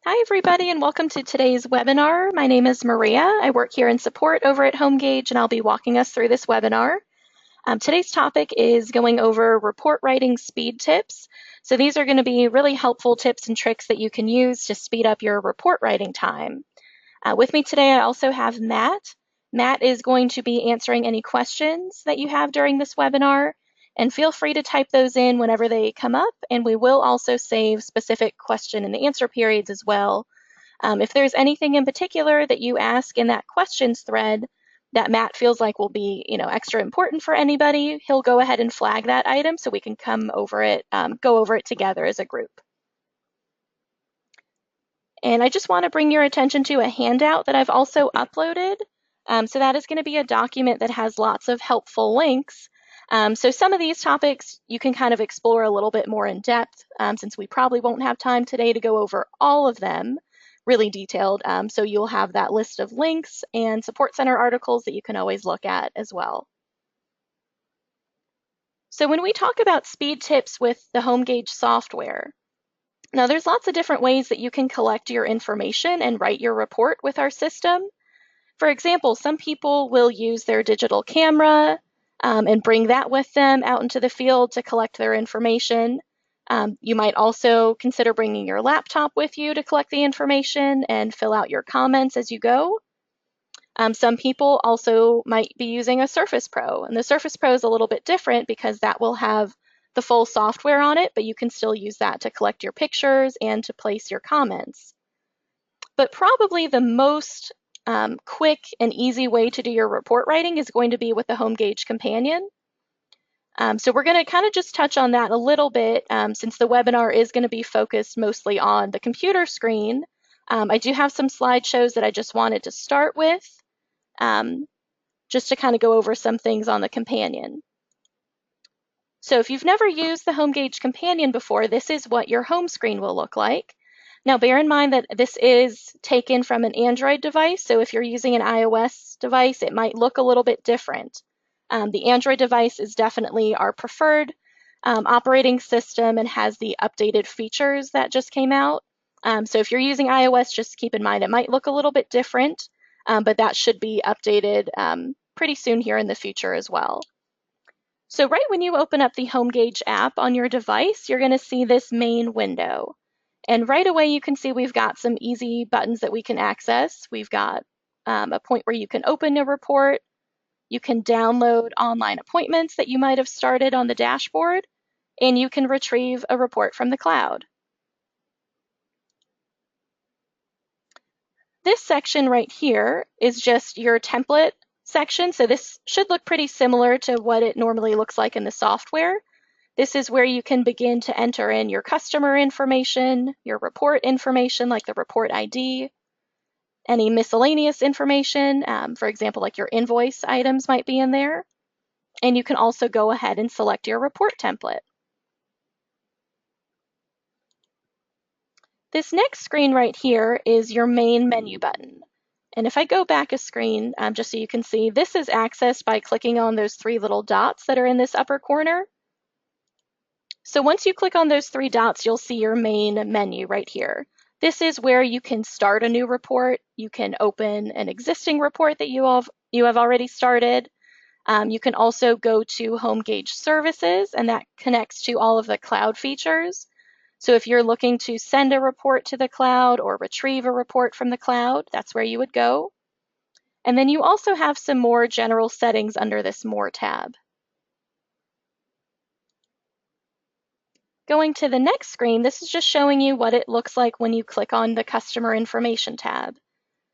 Hi, everybody, and welcome to today's webinar. My name is Maria. I work here in support over at HomeGauge, and I'll be walking us through this webinar. Today's topic is going over report writing speed tips. So these are going to be really helpful tips and tricks that you can use to speed up your report writing time. With me today, I also have Matt. Matt is going to be answering any questions that you have during this webinar, and feel free to type those in whenever they come up, and we will also save specific question and answer periods as well. If there's anything in particular that you ask in that questions thread that Matt feels like will be, extra important for anybody, he'll go ahead and flag that item so we can go over it together as a group. And I just want to bring your attention to a handout that I've also uploaded. So that is going to be a document that has lots of helpful links. So some of these topics you can kind of explore a little bit more in depth, since we probably won't have time today to go over all of them really detailed. So you'll have that list of links and support center articles that you can always look at as well. So when we talk about speed tips with the HomeGauge software, now there's lots of different ways that you can collect your information and write your report with our system. For example, some people will use their digital camera and bring that with them out into the field to collect their information. You might also consider bringing your laptop with you to collect the information and fill out your comments as you go. Some people also might be using a Surface Pro, and the Surface Pro is a little bit different because that will have the full software on it, but you can still use that to collect your pictures and to place your comments. But probably the most quick and easy way to do your report writing is going to be with the HomeGauge Companion. So we're going to kind of just touch on that a little bit since the webinar is going to be focused mostly on the computer screen. I do have some slideshows that I just wanted to start with, just to kind of go over some things on the Companion. So if you've never used the HomeGauge Companion before, this is what your home screen will look like. Now bear in mind that this is taken from an Android device, so if you're using an iOS device, it might look a little bit different. The Android device is definitely our preferred operating system and has the updated features that just came out. So if you're using iOS, just keep in mind it might look a little bit different, but that should be updated pretty soon here in the future as well. So right when you open up the HomeGauge app on your device, you're going to see this main window. And right away you can see we've got some easy buttons that we can access. We've got a point where you can open a report. You can download online appointments that you might have started on the dashboard, and you can retrieve a report from the cloud. This section right here is just your template section. So this should look pretty similar to what it normally looks like in the software. This is where you can begin to enter in your customer information, your report information like the report ID, any miscellaneous information, for example, like your invoice items might be in there. And you can also go ahead and select your report template. This next screen right here is your main menu button. And if I go back a screen, just so you can see, this is accessed by clicking on those three little dots that are in this upper corner. So once you click on those three dots, you'll see your main menu right here. This is where you can start a new report. You can open an existing report that you have already started. You can also go to HomeGauge Services, and that connects to all of the cloud features. So if you're looking to send a report to the cloud or retrieve a report from the cloud, that's where you would go. And then you also have some more general settings under this More tab. Going to the next screen, this is just showing you what it looks like when you click on the Customer Information tab.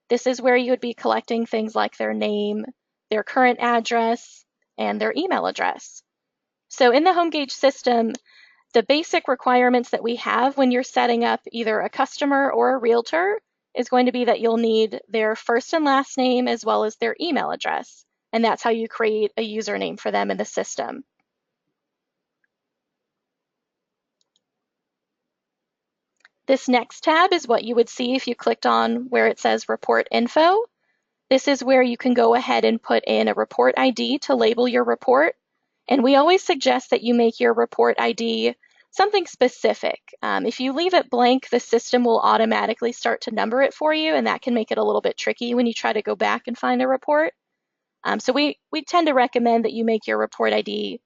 This is where you would be collecting things like their name, their current address, and their email address. So in the HomeGauge system, the basic requirements that we have when you're setting up either a customer or a realtor is going to be that you'll need their first and last name as well as their email address. And that's how you create a username for them in the system. This next tab is what you would see if you clicked on where it says Report Info. This is where you can go ahead and put in a report ID to label your report. And we always suggest that you make your report ID something specific. If you leave it blank, the system will automatically start to number it for you, and that can make it a little bit tricky when you try to go back and find a report. So we tend to recommend that you make your report ID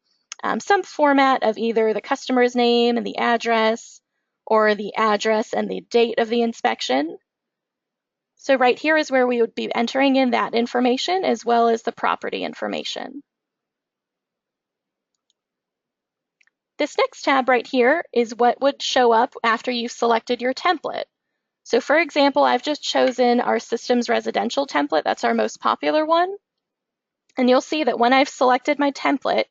some format of either the customer's name and the address, or the address and the date of the inspection. So right here is where we would be entering in that information as well as the property information. This next tab right here is what would show up after you've selected your template. So for example, I've just chosen our system's residential template. That's our most popular one. And you'll see that when I've selected my template,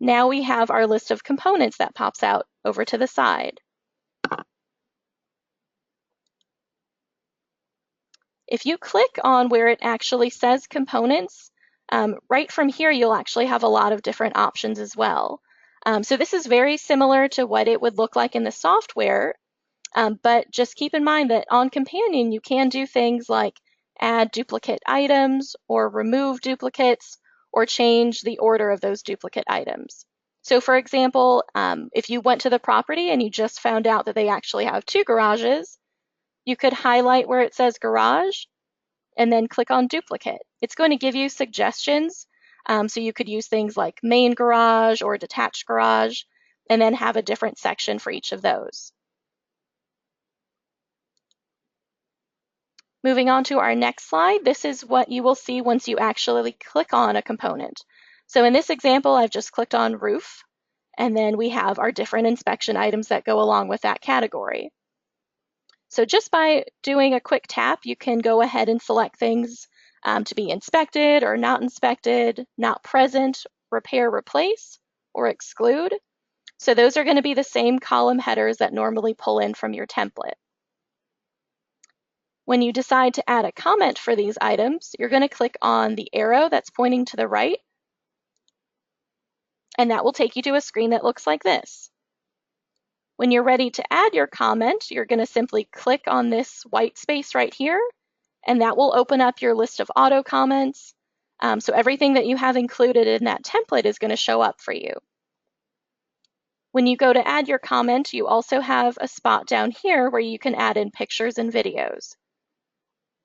now we have our list of components that pops out over to the side. If you click on where it actually says components, right from here, you'll actually have a lot of different options as well. So this is very similar to what it would look like in the software, but just keep in mind that on Companion, you can do things like add duplicate items or remove duplicates or change the order of those duplicate items. So for example, if you went to the property and you just found out that they actually have 2 garages, you could highlight where it says garage and then click on duplicate. It's going to give you suggestions. So you could use things like main garage or detached garage, and then have a different section for each of those. Moving on to our next slide, this is what you will see once you actually click on a component. So in this example, I've just clicked on roof, and then we have our different inspection items that go along with that category. So just by doing a quick tap, you can go ahead and select things to be inspected or not inspected, not present, repair, replace, or exclude. So those are going to be the same column headers that normally pull in from your template. When you decide to add a comment for these items, you're going to click on the arrow that's pointing to the right, and that will take you to a screen that looks like this. When you're ready to add your comment, you're going to simply click on this white space right here, and that will open up your list of auto comments. So everything that you have included in that template is going to show up for you. When you go to add your comment, you also have a spot down here where you can add in pictures and videos.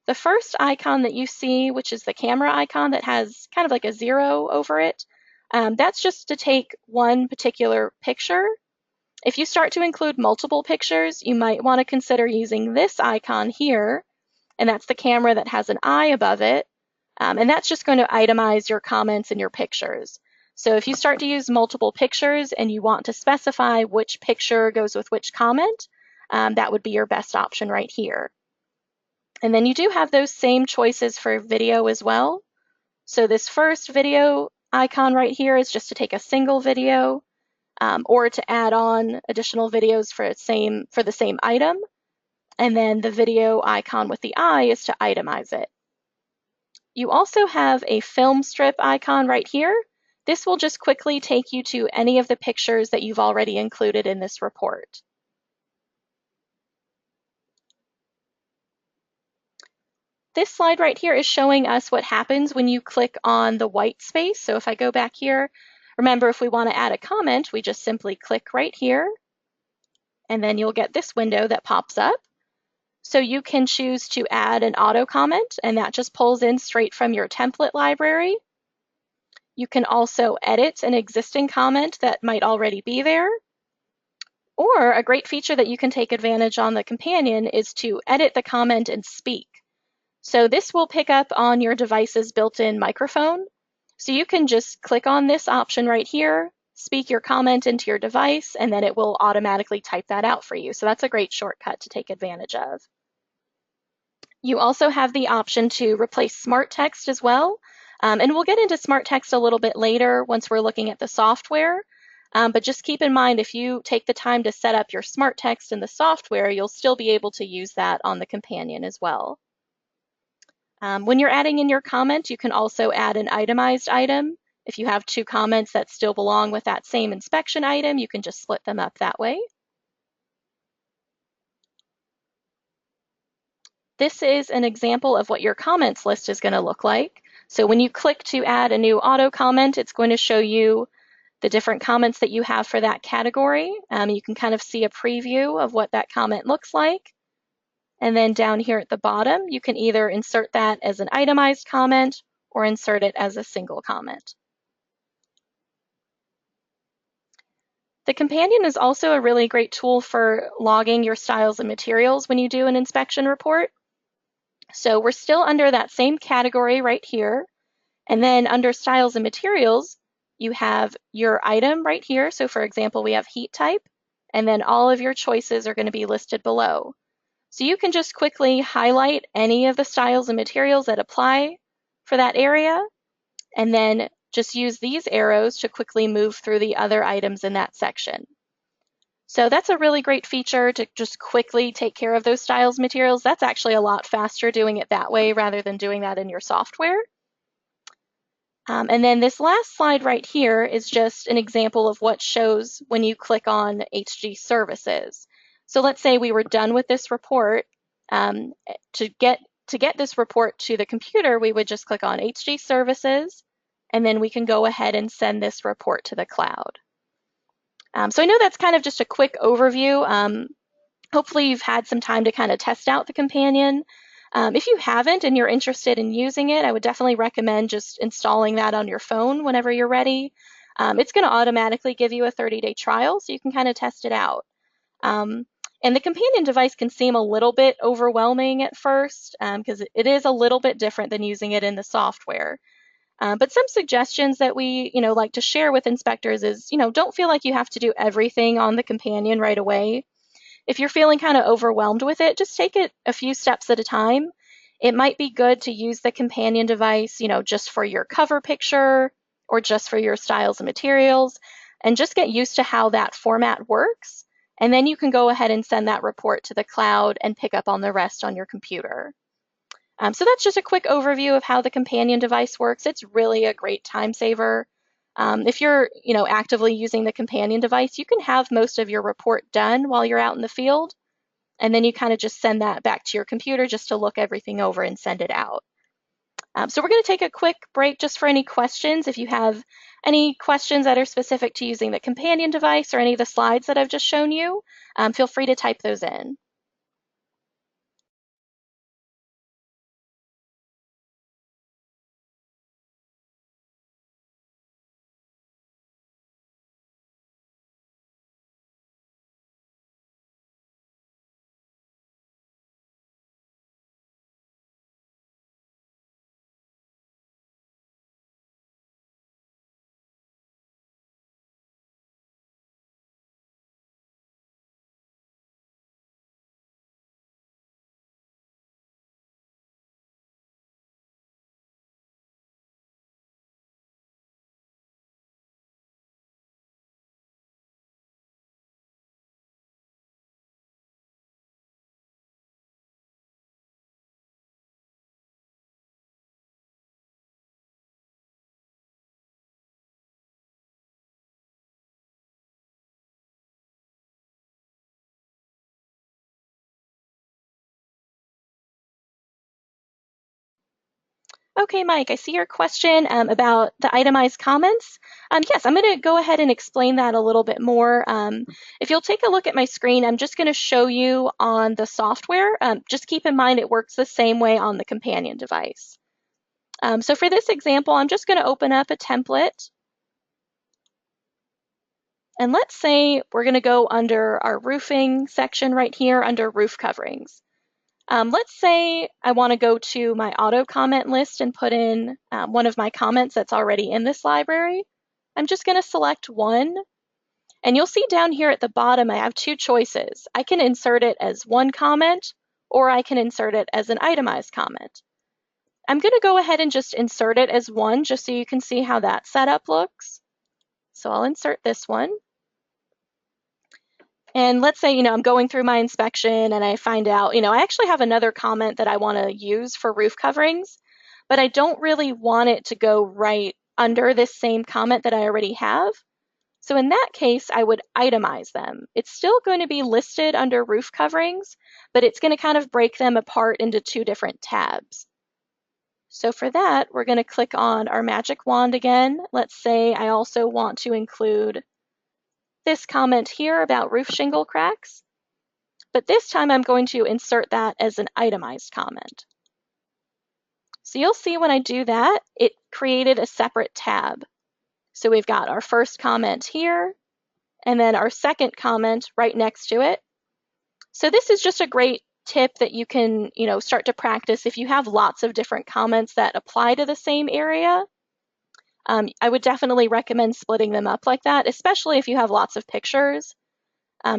The first icon that you see, which is the camera icon that has kind of like a 0 over it, that's just to take one particular picture. If you start to include multiple pictures, you might want to consider using this icon here, and that's the camera that has an eye above it, and that's just going to itemize your comments and your pictures. So if you start to use multiple pictures and you want to specify which picture goes with which comment, that would be your best option right here. And then you do have those same choices for video as well. So this first video icon right here is just to take a single video, or to add on additional videos for the same item. And then the video icon with the eye is to itemize it. You also have a film strip icon right here. This will just quickly take you to any of the pictures that you've already included in this report. This slide right here is showing us what happens when you click on the white space. So if I go back here, remember if we want to add a comment, we just simply click right here, and then you'll get this window that pops up. So you can choose to add an auto comment, and that just pulls in straight from your template library. You can also edit an existing comment that might already be there. Or a great feature that you can take advantage on the Companion is to edit the comment and speak. So this will pick up on your device's built-in microphone. So you can just click on this option right here, speak your comment into your device, and then it will automatically type that out for you. So that's a great shortcut to take advantage of. You also have the option to replace smart text as well. And we'll get into smart text a little bit later once we're looking at the software. But just keep in mind, if you take the time to set up your smart text in the software, you'll still be able to use that on the Companion as well. When you're adding in your comment, you can also add an itemized item. If you have 2 comments that still belong with that same inspection item, you can just split them up that way. This is an example of what your comments list is going to look like. So when you click to add a new auto comment, it's going to show you the different comments that you have for that category. You can kind of see a preview of what that comment looks like. And then down here at the bottom, you can either insert that as an itemized comment or insert it as a single comment. The companion is also a really great tool for logging your styles and materials when you do an inspection report. So we're still under that same category right here. And then under styles and materials, you have your item right here. So for example, we have heat type, and then all of your choices are going to be listed below. So you can just quickly highlight any of the styles and materials that apply for that area, and then just use these arrows to quickly move through the other items in that section. So that's a really great feature to just quickly take care of those styles materials. That's actually a lot faster doing it that way rather than doing that in your software. And then this last slide right here is just an example of what shows when you click on HG Services. So let's say we were done with this report. To get this report to the computer, we would just click on HG Services, and then we can go ahead and send this report to the cloud. So I know that's kind of just a quick overview. Hopefully you've had some time to kind of test out the companion. If you haven't and you're interested in using it, I would definitely recommend just installing that on your phone whenever you're ready. It's going to automatically give you a 30-day trial, so you can kind of test it out. And the companion device can seem a little bit overwhelming at first because it is a little bit different than using it in the software. But some suggestions that we, like to share with inspectors is, don't feel like you have to do everything on the companion right away. If you're feeling kind of overwhelmed with it, just take it a few steps at a time. It might be good to use the companion device, just for your cover picture or just for your styles and materials, and just get used to how that format works. And then you can go ahead and send that report to the cloud and pick up on the rest on your computer. So that's just a quick overview of how the companion device works. It's really a great time saver. If you're, actively using the companion device, you can have most of your report done while you're out in the field, and then you kind of just send that back to your computer just to look everything over and send it out. So we're going to take a quick break just for any questions. If you have any questions that are specific to using the companion device or any of the slides that I've just shown you, feel free to type those in. Okay, Mike, I see your question about the itemized comments. Yes, I'm going to go ahead and explain that a little bit more. If you'll take a look at my screen, I'm just going to show you on the software. Just keep in mind it works the same way on the companion device. So for this example, I'm just going to open up a template. And let's say we're going to go under our roofing section right here under roof coverings. Let's say I want to go to my auto comment list and put in one of my comments that's already in this library. I'm just going to select one. And you'll see down here at the bottom, I have two choices. I can insert it as one comment, or I can insert it as an itemized comment. I'm going to go ahead and just insert it as one, just so you can see how that setup looks. So I'll insert this one. And let's say, I'm going through my inspection and I find out, I actually have another comment that I want to use for roof coverings, but I don't really want it to go right under this same comment that I already have. So in that case, I would itemize them. It's still going to be listed under roof coverings, but it's going to kind of break them apart into two different tabs. So for that, we're going to click on our magic wand again. Let's say I also want to include this comment here about roof shingle cracks, but this time I'm going to insert that as an itemized comment. So you'll see when I do that, it created a separate tab. So we've got our first comment here, and then our second comment right next to it. So this is just a great tip that you can, start to practice if you have lots of different comments that apply to the same area. I would definitely recommend splitting them up like that, especially if you have lots of pictures.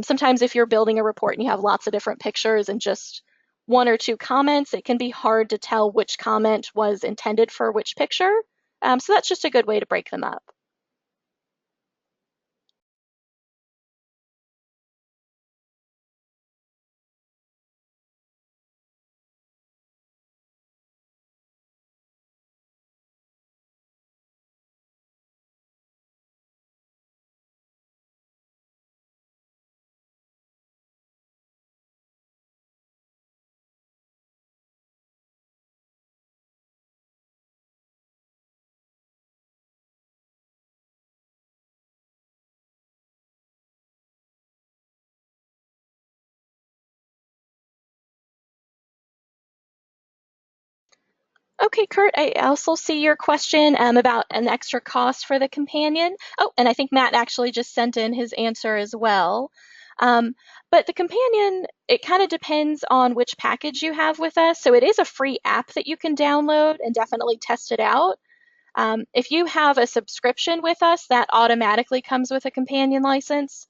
Sometimes if you're building a report and you have lots of different pictures and just one or two comments, it can be hard to tell which comment was intended for which picture. So that's just a good way to break them up. Okay, Kurt, I also see your question about an extra cost for the companion. Oh, and I think Matt actually just sent in his answer as well. But the companion, it kind of depends on which package you have with us. So it is a free app that you can download and definitely test it out. If you have a subscription with us, that automatically comes with a companion license.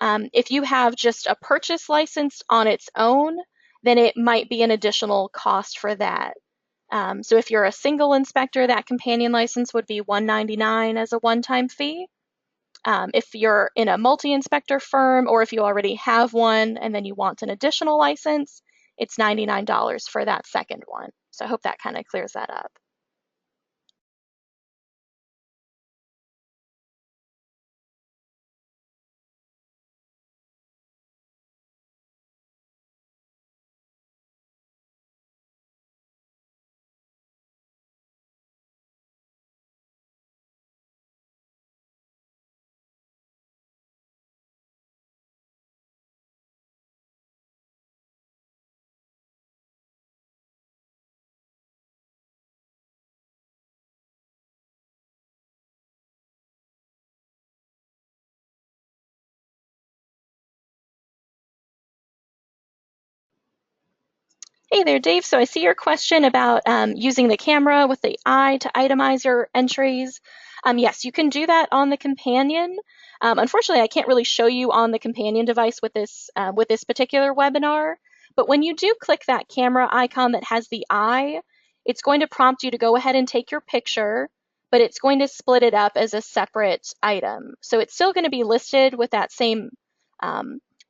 If you have just a purchase license on its own, then it might be an additional cost for that. So if you're a single inspector, that companion license would be $199 as a one-time fee. If you're in a multi-inspector firm or if you already have one and then you want an additional license, it's $99 for that second one. So I hope that kind of clears that up. Hey there, Dave. So I see your question about using the camera with the eye to itemize your entries. Yes, you can do that on the companion. Unfortunately, I can't really show you on the companion device with this particular webinar. But when you do click that camera icon that has the eye, it's going to prompt you to go ahead and take your picture, but it's going to split it up as a separate item. So it's still going to be listed with that same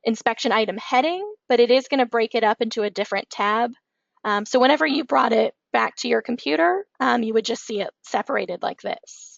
inspection item heading, but it is going to break it up into a different tab. So whenever you brought it back to your computer, you would just see it separated like this.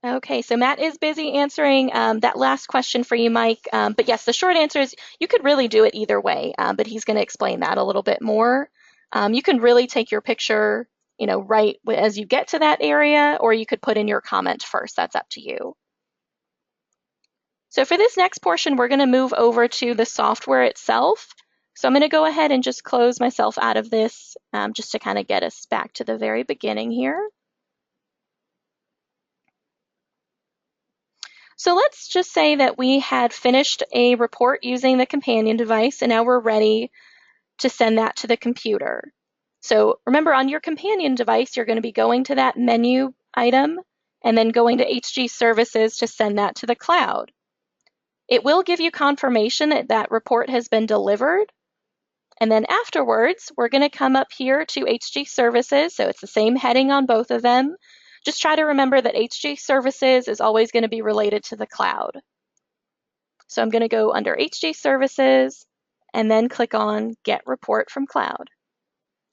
Okay, so Matt is busy answering that last question for you, Mike. But yes, the short answer is you could really do it either way, but he's going to explain that a little bit more. You can really take your picture, right as you get to that area, or you could put in your comment first. That's up to you. So for this next portion, we're going to move over to the software itself. So I'm going to go ahead and just close myself out of this just to kind of get us back to the very beginning here. So let's just say that we had finished a report using the companion device, and now we're ready to send that to the computer. So remember, on your companion device, you're going to be going to that menu item and then going to HG Services to send that to the cloud. It will give you confirmation that that report has been delivered. And then afterwards, we're going to come up here to HG Services. So it's the same heading on both of them. Just try to remember that HG Services is always going to be related to the cloud. So I'm going to go under HG Services and then click on Get Report from Cloud.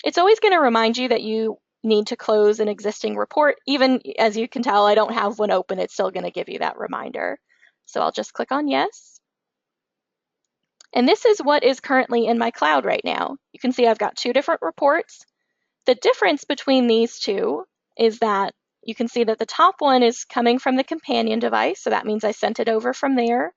It's always going to remind you that you need to close an existing report. Even as you can tell, I don't have one open. It's still going to give you that reminder. So I'll just click on Yes. And this is what is currently in my cloud right now. You can see I've got two different reports. The difference between these two is that you can see that the top one is coming from the companion device, so that means I sent it over from there.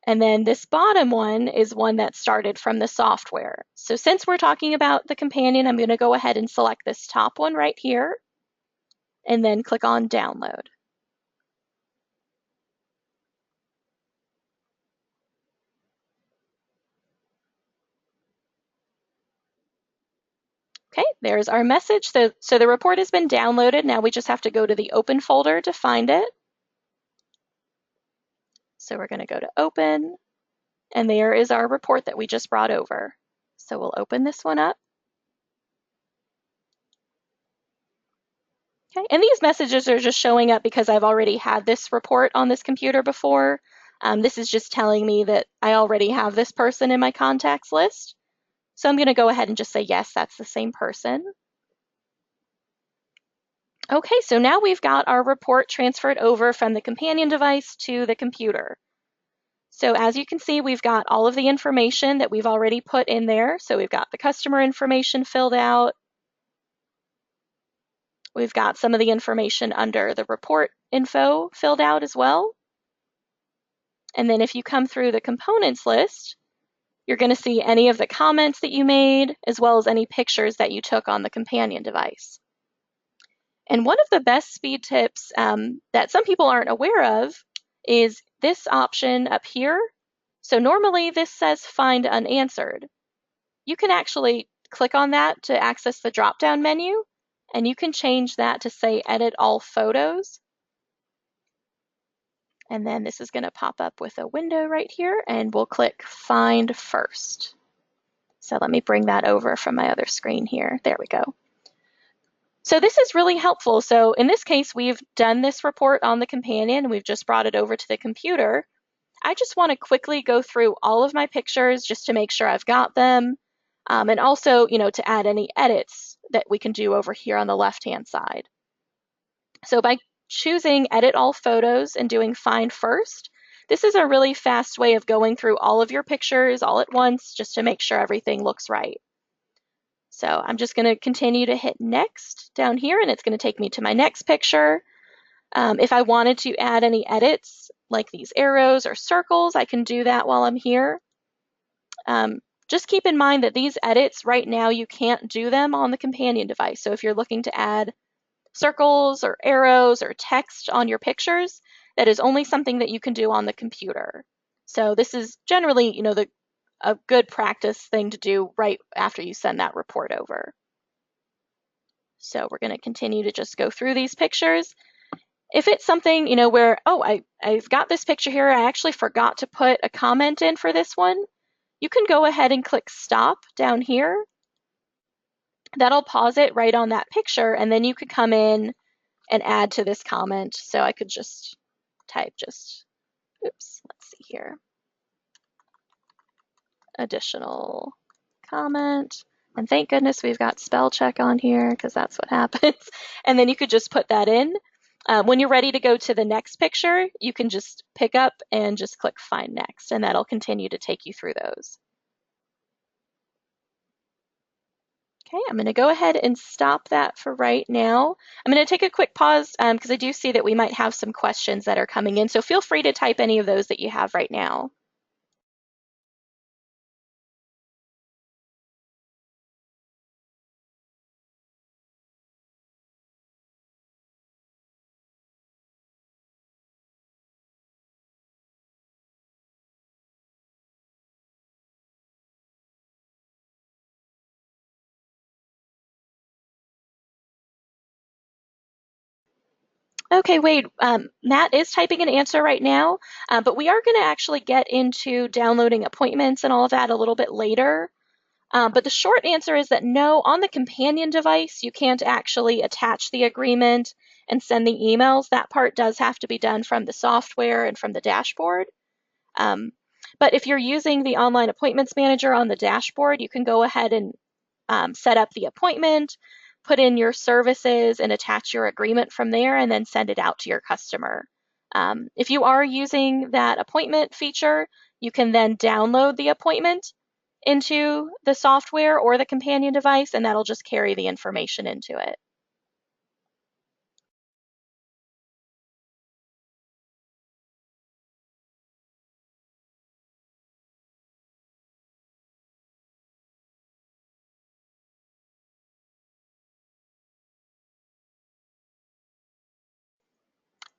And then this bottom one is one that started from the software. So since we're talking about the companion, I'm going to go ahead and select this top one right here, and then click on Download. Okay, there's our message. So the report has been downloaded. Now we just have to go to the Open folder to find it. So we're going to go to Open, and there is our report that we just brought over. So we'll open this one up. Okay, and these messages are just showing up because I've already had this report on this computer before. This is just telling me that I already have this person in my contacts list. So I'm going to go ahead and just say, yes, that's the same person. Okay, so now we've got our report transferred over from the companion device to the computer. So as you can see, we've got all of the information that we've already put in there. So we've got the customer information filled out. We've got some of the information under the report info filled out as well. And then if you come through the components list, you're going to see any of the comments that you made, as well as any pictures that you took on the companion device. And one of the best speed tips that some people aren't aware of is this option up here. So normally this says Find Unanswered. You can actually click on that to access the drop-down menu, and you can change that to say Edit All Photos. And then this is going to pop up with a window right here, and we'll click Find First. So let me bring that over from my other screen here. There we go. So this is really helpful. So in this case, we've done this report on the companion, and we've just brought it over to the computer. I just want to quickly go through all of my pictures just to make sure I've got them. And also, to add any edits that we can do over here on the left-hand side. So by choosing Edit All Photos and doing Find First, this is a really fast way of going through all of your pictures all at once just to make sure everything looks right. So I'm just going to continue to hit Next down here, and it's going to take me to my next picture. If I wanted to add any edits, like these arrows or circles, I can do that while I'm here. Just keep in mind that these edits right now, you can't do them on the companion device. So if you're looking to add circles or arrows or text on your pictures, that is only something that you can do on the computer. So this is generally, a good practice thing to do right after you send that report over. So we're going to continue to just go through these pictures. If it's something, where, I've got this picture here, I actually forgot to put a comment in for this one, you can go ahead and click Stop down here. That'll pause it right on that picture, and then you could come in and add to this comment. So I could just type oops, let's see here, additional comment. And thank goodness we've got spell check on here, because that's what happens. And then you could just put that in. When you're ready to go to the next picture, you can just pick up and just click Find Next, and that'll continue to take you through those. Okay, I'm going to go ahead and stop that for right now. I'm going to take a quick pause because I do see that we might have some questions that are coming in, so feel free to type any of those that you have right now. Okay, Wade, Matt is typing an answer right now, but we are going to actually get into downloading appointments and all of that a little bit later. But the short answer is that no, on the companion device, you can't actually attach the agreement and send the emails. That part does have to be done from the software and from the dashboard. But if you're using the online appointments manager on the dashboard, you can go ahead and set up the appointment, put in your services, and attach your agreement from there, and then send it out to your customer. If you are using that appointment feature, you can then download the appointment into the software or the companion device, and that'll just carry the information into it.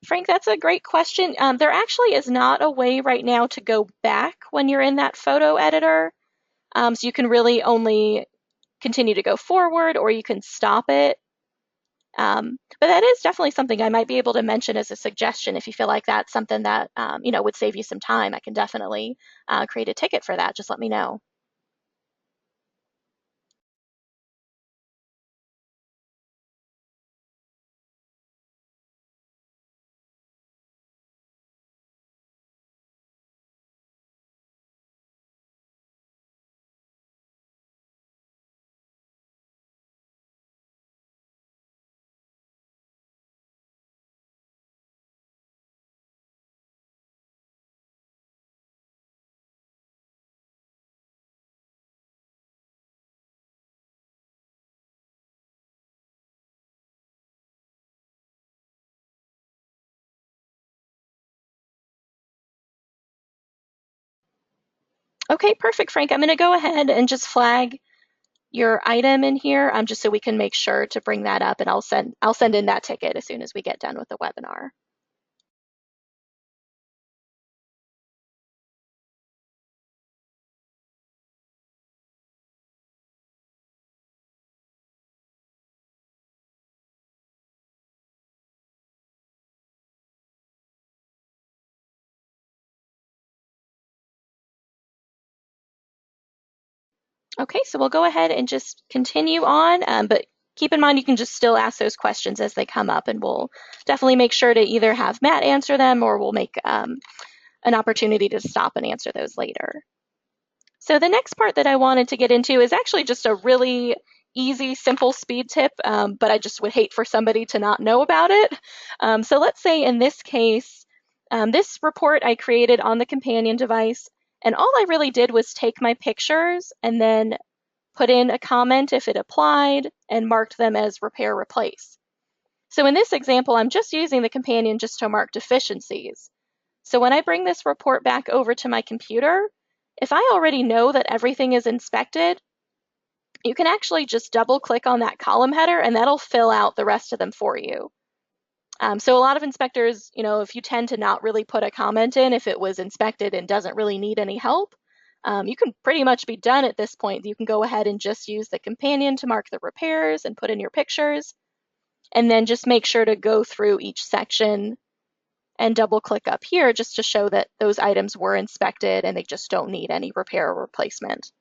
Frank, that's a great question. There actually is not a way right now to go back when you're in that photo editor. So you can really only continue to go forward or you can stop it. But that is definitely something I might be able to mention as a suggestion. If you feel like that's something that would save you some time, I can definitely create a ticket for that. Just let me know. Okay, perfect, Frank. I'm going to go ahead and just flag your item in here, just so we can make sure to bring that up, and I'll send in that ticket as soon as we get done with the webinar. Okay, so we'll go ahead and just continue on, but keep in mind you can just still ask those questions as they come up, and we'll definitely make sure to either have Matt answer them or we'll make an opportunity to stop and answer those later. So the next part that I wanted to get into is actually just a really easy, simple speed tip, but I just would hate for somebody to not know about it. So let's say in this case, this report I created on the companion device, and all I really did was take my pictures and then put in a comment if it applied, and marked them as repair replace. So in this example, I'm just using the companion just to mark deficiencies. So when I bring this report back over to my computer, if I already know that everything is inspected, you can actually just double click on that column header and that'll fill out the rest of them for you. So a lot of inspectors, if you tend to not really put a comment in if it was inspected and doesn't really need any help, you can pretty much be done at this point. You can go ahead and just use the companion to mark the repairs and put in your pictures, and then just make sure to go through each section and double click up here just to show that those items were inspected and they just don't need any repair or replacement.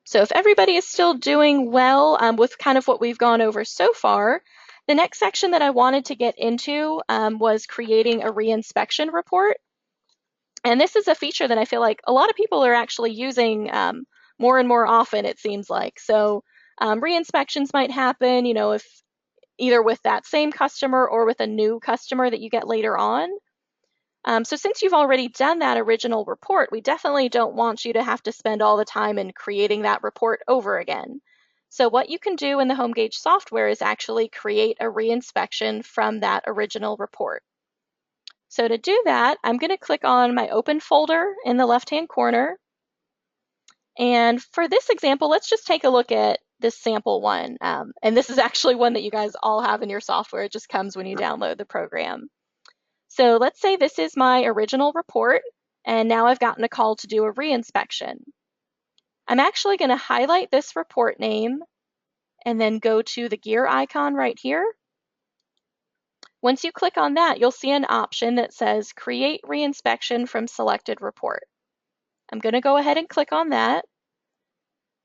So if everybody is still doing well with kind of what we've gone over so far, the next section that I wanted to get into was creating a reinspection report. And this is a feature that I feel like a lot of people are actually using more and more often, it seems like. So reinspections might happen, if either with that same customer or with a new customer that you get later on. So since you've already done that original report, we definitely don't want you to have to spend all the time in creating that report over again. So what you can do in the HomeGauge software is actually create a reinspection from that original report. So to do that, I'm going to click on my Open folder in the left-hand corner. And for this example, let's just take a look at this sample one. And this is actually one that you guys all have in your software. It just comes when you download the program. So let's say this is my original report, and now I've gotten a call to do a reinspection. I'm actually going to highlight this report name and then go to the gear icon right here. Once you click on that, you'll see an option that says Create Reinspection from Selected Report. I'm going to go ahead and click on that.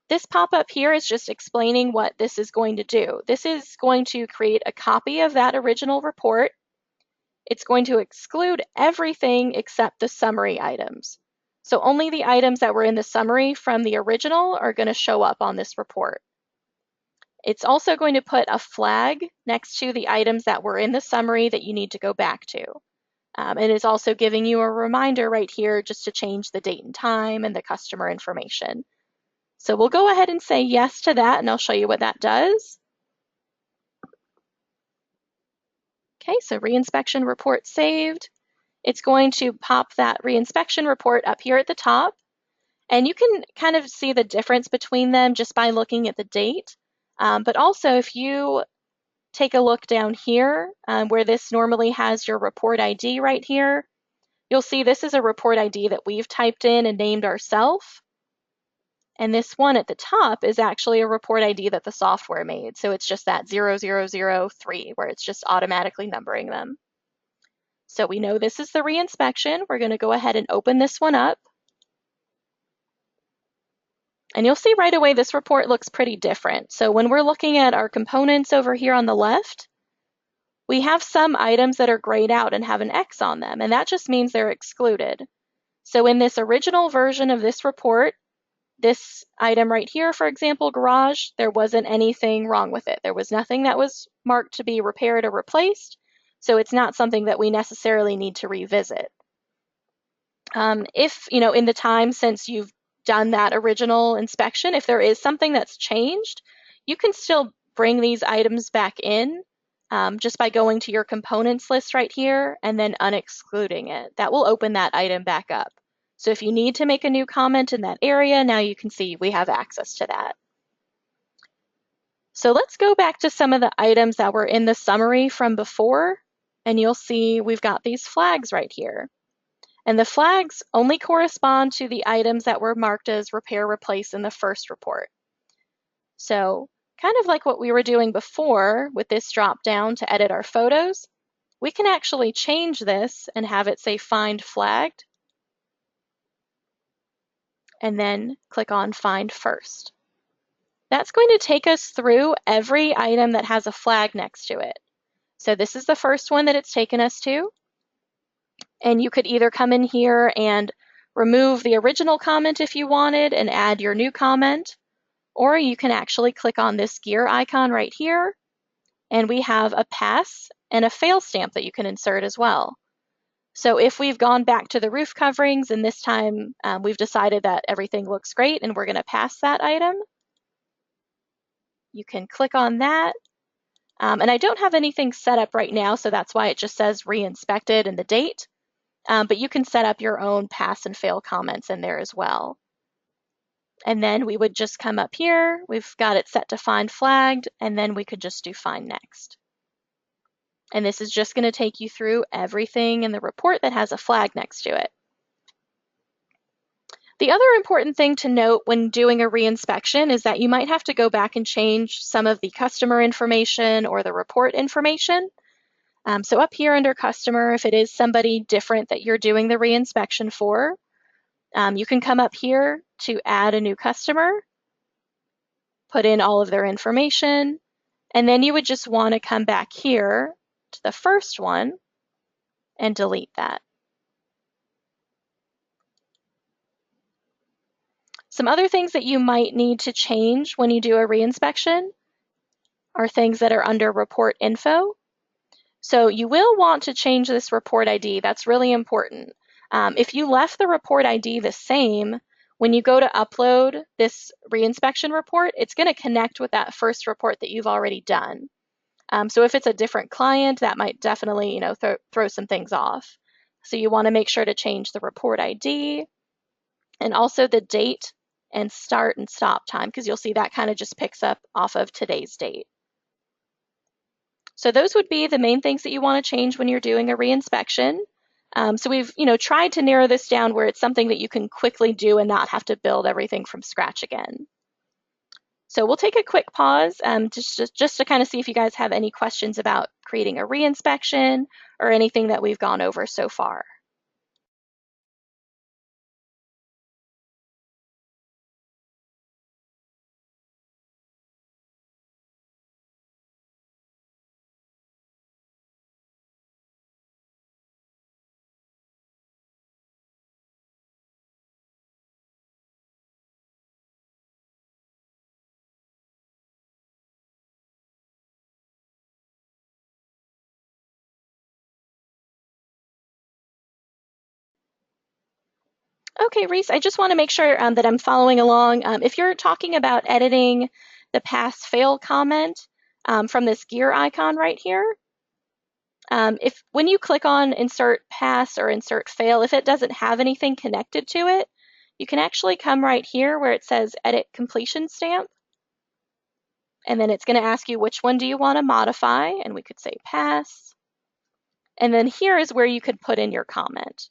This pop-up here is just explaining what this is going to do. This is going to create a copy of that original report. it's going to exclude everything except the summary items. So only the items that were in the summary from the original are going to show up on this report. It's also going to put a flag next to the items that were in the summary that you need to go back to. And it's also giving you a reminder right here just to change the date and time and the customer information. So we'll go ahead and say yes to that, and I'll show you what that does. Okay, so reinspection report saved. It's going to pop that reinspection report up here at the top. And you can kind of see the difference between them just by looking at the date. But also, if you take a look down here where this normally has your report ID right here, you'll see this is a report ID that we've typed in and named ourselves. And this one at the top is actually a report ID that the software made. So it's just that 0003 where it's just automatically numbering them. So we know this is the reinspection. We're going to go ahead and open this one up. And you'll see right away this report looks pretty different. So when we're looking at our components over here on the left, we have some items that are grayed out and have an X on them, and that just means they're excluded. So in this original version of this report, this item right here, for example, garage, there wasn't anything wrong with it. There was nothing that was marked to be repaired or replaced, so it's not something that we necessarily need to revisit. If, in the time since you've done that original inspection, if there is something that's changed, you can still bring these items back in just by going to your components list right here and then unexcluding it. That will open that item back up. So if you need to make a new comment in that area, now you can see we have access to that. So let's go back to some of the items that were in the summary from before, and you'll see we've got these flags right here. And the flags only correspond to the items that were marked as repair replace in the first report. So kind of like what we were doing before with this drop down to edit our photos, we can actually change this and have it say find flagged, and then click on find first. That's going to take us through every item that has a flag next to it. So this is the first one that it's taken us to. And you could either come in here and remove the original comment if you wanted and add your new comment, or you can actually click on this gear icon right here, and we have a pass and a fail stamp that you can insert as well. So if we've gone back to the roof coverings and this time we've decided that everything looks great and we're going to pass that item, you can click on that. And I don't have anything set up right now, so that's why it just says reinspected and the date. But you can set up your own pass and fail comments in there as well. And then we would just come up here, we've got it set to find flagged, and then we could just do find next. And this is just going to take you through everything in the report that has a flag next to it. The other important thing to note when doing a reinspection is that you might have to go back and change some of the customer information or the report information. So up here under customer, if it is somebody different that you're doing the reinspection for, you can come up here to add a new customer, put in all of their information, and then you would just want to come back here to the first one and delete that. Some other things that you might need to change when you do a reinspection are things that are under report info. So you will want to change this report ID. That's really important. If you left the report ID the same, when you go to upload this reinspection report, it's going to connect with that first report that you've already done. So if it's a different client, that might definitely throw some things off. So you want to make sure to change the report ID and also the date and start and stop time, because you'll see that kind of just picks up off of today's date. So those would be the main things that you want to change when you're doing a reinspection. So we've tried to narrow this down where it's something that you can quickly do and not have to build everything from scratch again. So we'll take a quick pause just to kind of see if you guys have any questions about creating a reinspection or anything that we've gone over so far. Okay, Reese, I just want to make sure that I'm following along. If you're talking about editing the pass-fail comment from this gear icon right here, if when you click on insert pass or insert fail, if it doesn't have anything connected to it, you can actually come right here where it says edit completion stamp. And then it's going to ask you which one do you want to modify, and we could say pass. And then here is where you could put in your comment.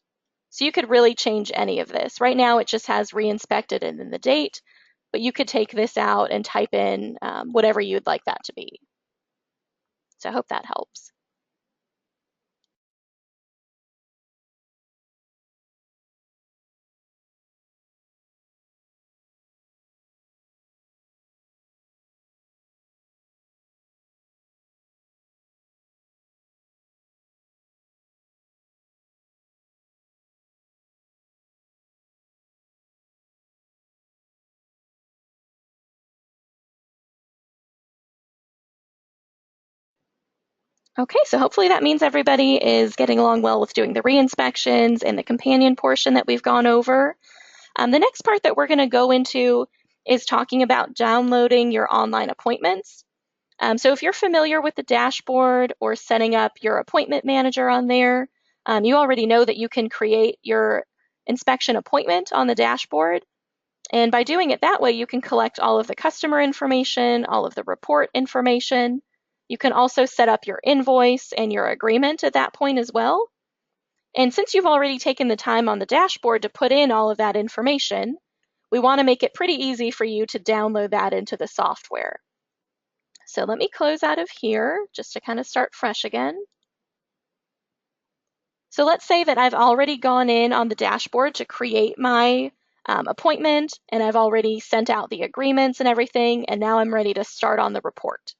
So you could really change any of this. Right now it just has reinspected and then the date, but you could take this out and type in whatever you'd like that to be. So I hope that helps. Okay, so hopefully that means everybody is getting along well with doing the re-inspections and the companion portion that we've gone over. The next part that we're going to go into is talking about downloading your online appointments. So if you're familiar with the dashboard or setting up your appointment manager on there, you already know that you can create your inspection appointment on the dashboard. And by doing it that way, you can collect all of the customer information, all of the report information. You can also set up your invoice and your agreement at that point as well. And since you've already taken the time on the dashboard to put in all of that information, we want to make it pretty easy for you to download that into the software. So let me close out of here just to kind of start fresh again. So let's say that I've already gone in on the dashboard to create my appointment, and I've already sent out the agreements and everything, and now I'm ready to start on the report.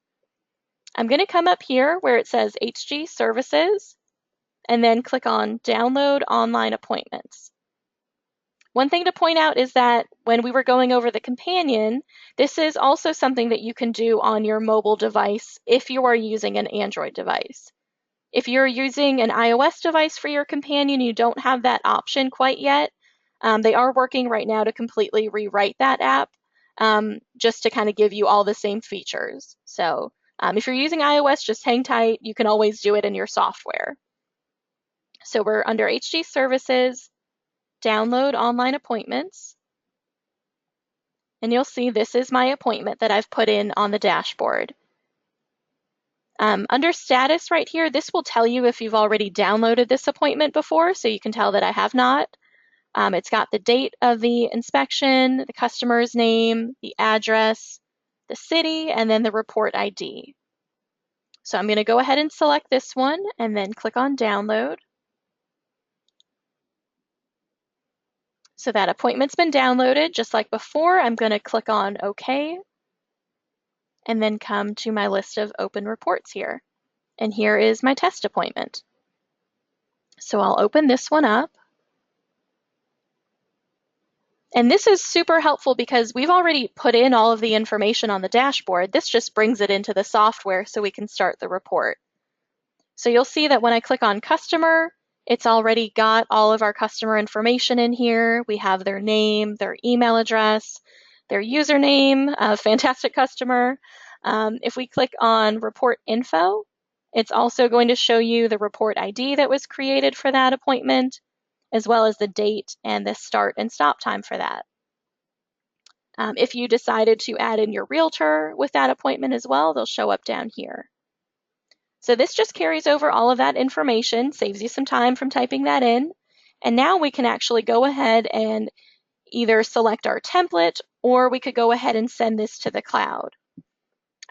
I'm going to come up here where it says HG Services, and then click on Download Online Appointments. One thing to point out is that when we were going over the companion, this is also something that you can do on your mobile device if you are using an Android device. If you're using an iOS device for your companion, you don't have that option quite yet. They are working right now to completely rewrite that app just to kind of give you all the same features. So if you're using iOS, just hang tight. You can always do it in your software. So we're under HG Services, Download Online Appointments. And you'll see this is my appointment that I've put in on the dashboard. Under status right here, this will tell you if you've already downloaded this appointment before, so you can tell that I have not. It's got the date of the inspection, the customer's name, the address, the city, and then the report ID. So I'm going to go ahead and select this one and then click on download. So that appointment's been downloaded just like before. I'm going to click on OK and then come to my list of open reports here. And here is my test appointment. So I'll open this one up. And this is super helpful because we've already put in all of the information on the dashboard. This just brings it into the software so we can start the report. So you'll see that when I click on customer, it's already got all of our customer information in here. We have their name, their email address, their username, fantastic customer. If we click on report info, it's also going to show you the report ID that was created for that appointment, as well as the date and the start and stop time for that. If you decided to add in your realtor with that appointment as well, they'll show up down here. So this just carries over all of that information, saves you some time from typing that in. And now we can actually go ahead and either select our template, or we could go ahead and send this to the cloud.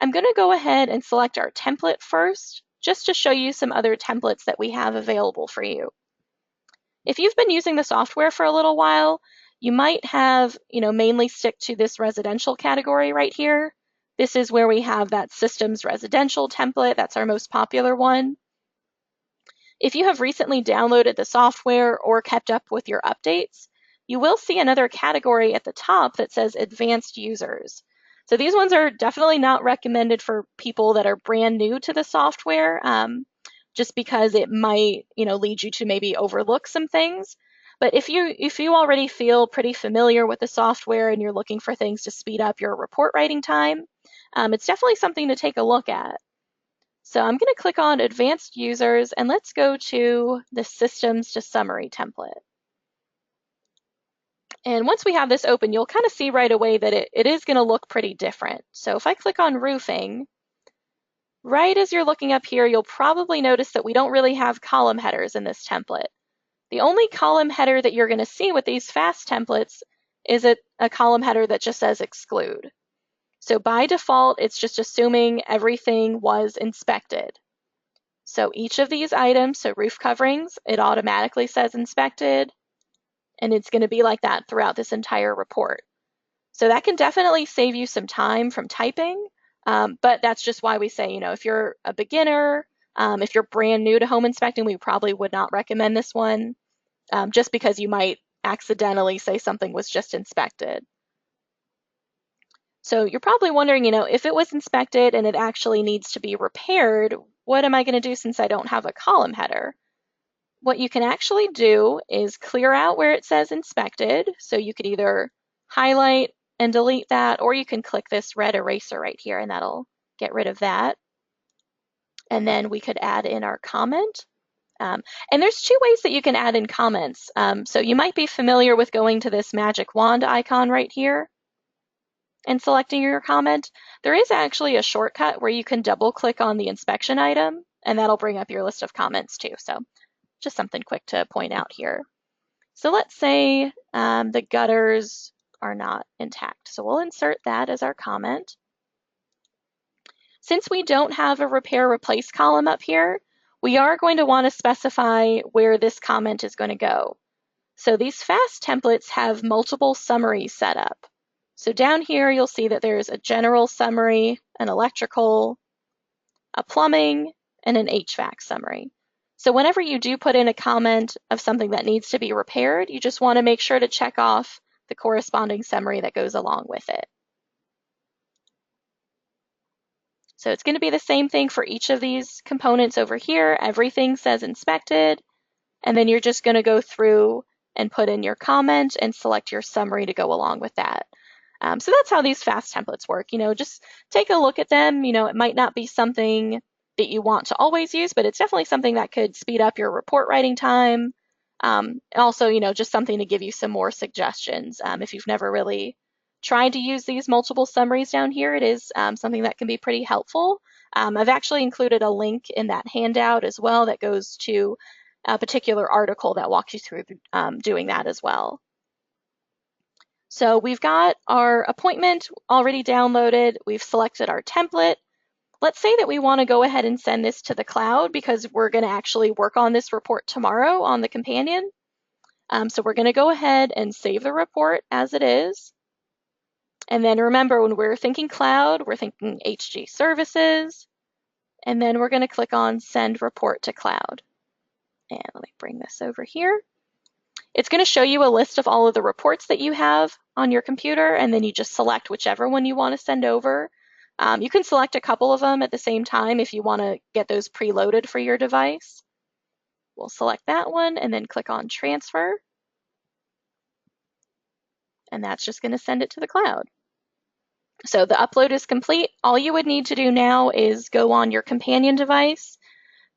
I'm going to go ahead and select our template first, just to show you some other templates that we have available for you. If you've been using the software for a little while, you might have, mainly stick to this residential category right here. This is where we have that systems residential template. That's our most popular one. If you have recently downloaded the software or kept up with your updates, you will see another category at the top that says advanced users. So these ones are definitely not recommended for people that are brand new to the software, just because it might, lead you to maybe overlook some things. But if you already feel pretty familiar with the software and you're looking for things to speed up your report writing time, it's definitely something to take a look at. So I'm going to click on Advanced Users, and let's go to the Systems to Summary template. And once we have this open, you'll kind of see right away that it is going to look pretty different. So if I click on Roofing, right as you're looking up here, you'll probably notice that we don't really have column headers in this template. The only column header that you're going to see with these fast templates is a column header that just says Exclude. So by default, it's just assuming everything was inspected. So each of these items, so roof coverings, it automatically says inspected, and it's going to be like that throughout this entire report. So that can definitely save you some time from typing, but that's just why we say, if you're a beginner, if you're brand new to home inspecting, we probably would not recommend this one, just because you might accidentally say something was just inspected. So you're probably wondering, if it was inspected and it actually needs to be repaired, what am I going to do since I don't have a column header? What you can actually do is clear out where it says inspected. So you could either highlight and delete that, or you can click this red eraser right here and that'll get rid of that. And then we could add in our comment. And there's two ways that you can add in comments. So you might be familiar with going to this magic wand icon right here and selecting your comment. There is actually a shortcut where you can double click on the inspection item and that'll bring up your list of comments too. So just something quick to point out here. So let's say the gutters are not intact. So we'll insert that as our comment. Since we don't have a repair replace column up here, we are going to want to specify where this comment is going to go. So these fast templates have multiple summaries set up. So down here, you'll see that there's a general summary, an electrical, a plumbing, and an HVAC summary. So whenever you do put in a comment of something that needs to be repaired, you just want to make sure to check off the corresponding summary that goes along with it. So it's going to be the same thing for each of these components over here. Everything says inspected, and then you're just going to go through and put in your comment and select your summary to go along with that. So that's how these fast templates work. Just take a look at them. It might not be something that you want to always use, but it's definitely something that could speed up your report writing time. Also, just something to give you some more suggestions. If you've never really tried to use these multiple summaries down here, it is something that can be pretty helpful. I've actually included a link in that handout as well that goes to a particular article that walks you through doing that as well. So we've got our appointment already downloaded. We've selected our template. Let's say that we want to go ahead and send this to the cloud because we're going to actually work on this report tomorrow on the companion. So we're going to go ahead and save the report as it is. And then remember, when we're thinking cloud, we're thinking HG services. And then we're going to click on Send Report to Cloud. And let me bring this over here. It's going to show you a list of all of the reports that you have on your computer, and then you just select whichever one you want to send over. You can select a couple of them at the same time if you want to get those preloaded for your device. We'll select that one and then click on Transfer. And that's just going to send it to the cloud. So the upload is complete. All you would need to do now is go on your companion device,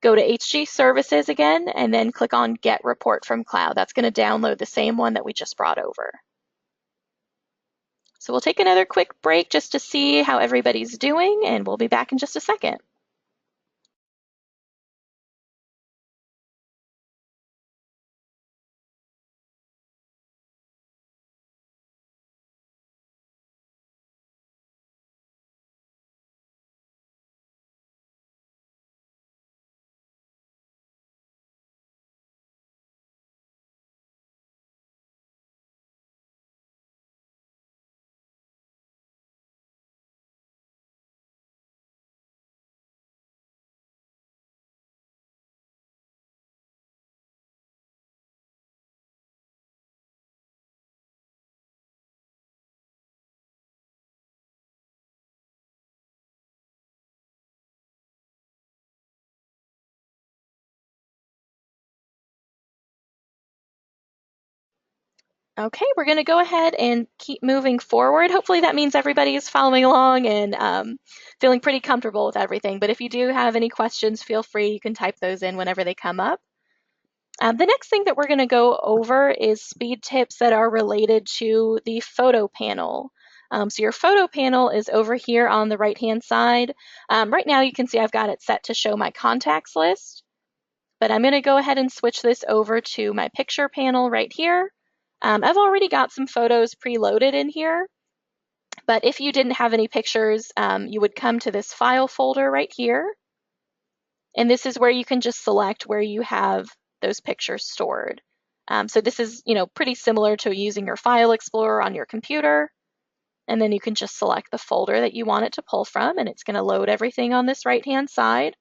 go to HG Services again, and then click on Get Report from Cloud. That's going to download the same one that we just brought over. So we'll take another quick break just to see how everybody's doing, and we'll be back in just a second. Okay, we're going to go ahead and keep moving forward. Hopefully that means everybody is following along and feeling pretty comfortable with everything. But if you do have any questions, feel free. You can type those in whenever they come up. The next thing that we're going to go over is speed tips that are related to the photo panel. So your photo panel is over here on the right-hand side. Right now you can see I've got it set to show my contacts list, but I'm going to go ahead and switch this over to my picture panel right here. I've already got some photos preloaded in here, but if you didn't have any pictures, you would come to this file folder right here. And this is where you can just select where you have those pictures stored. So this is, pretty similar to using your File Explorer on your computer. And then you can just select the folder that you want it to pull from, and it's going to load everything on this right-hand side.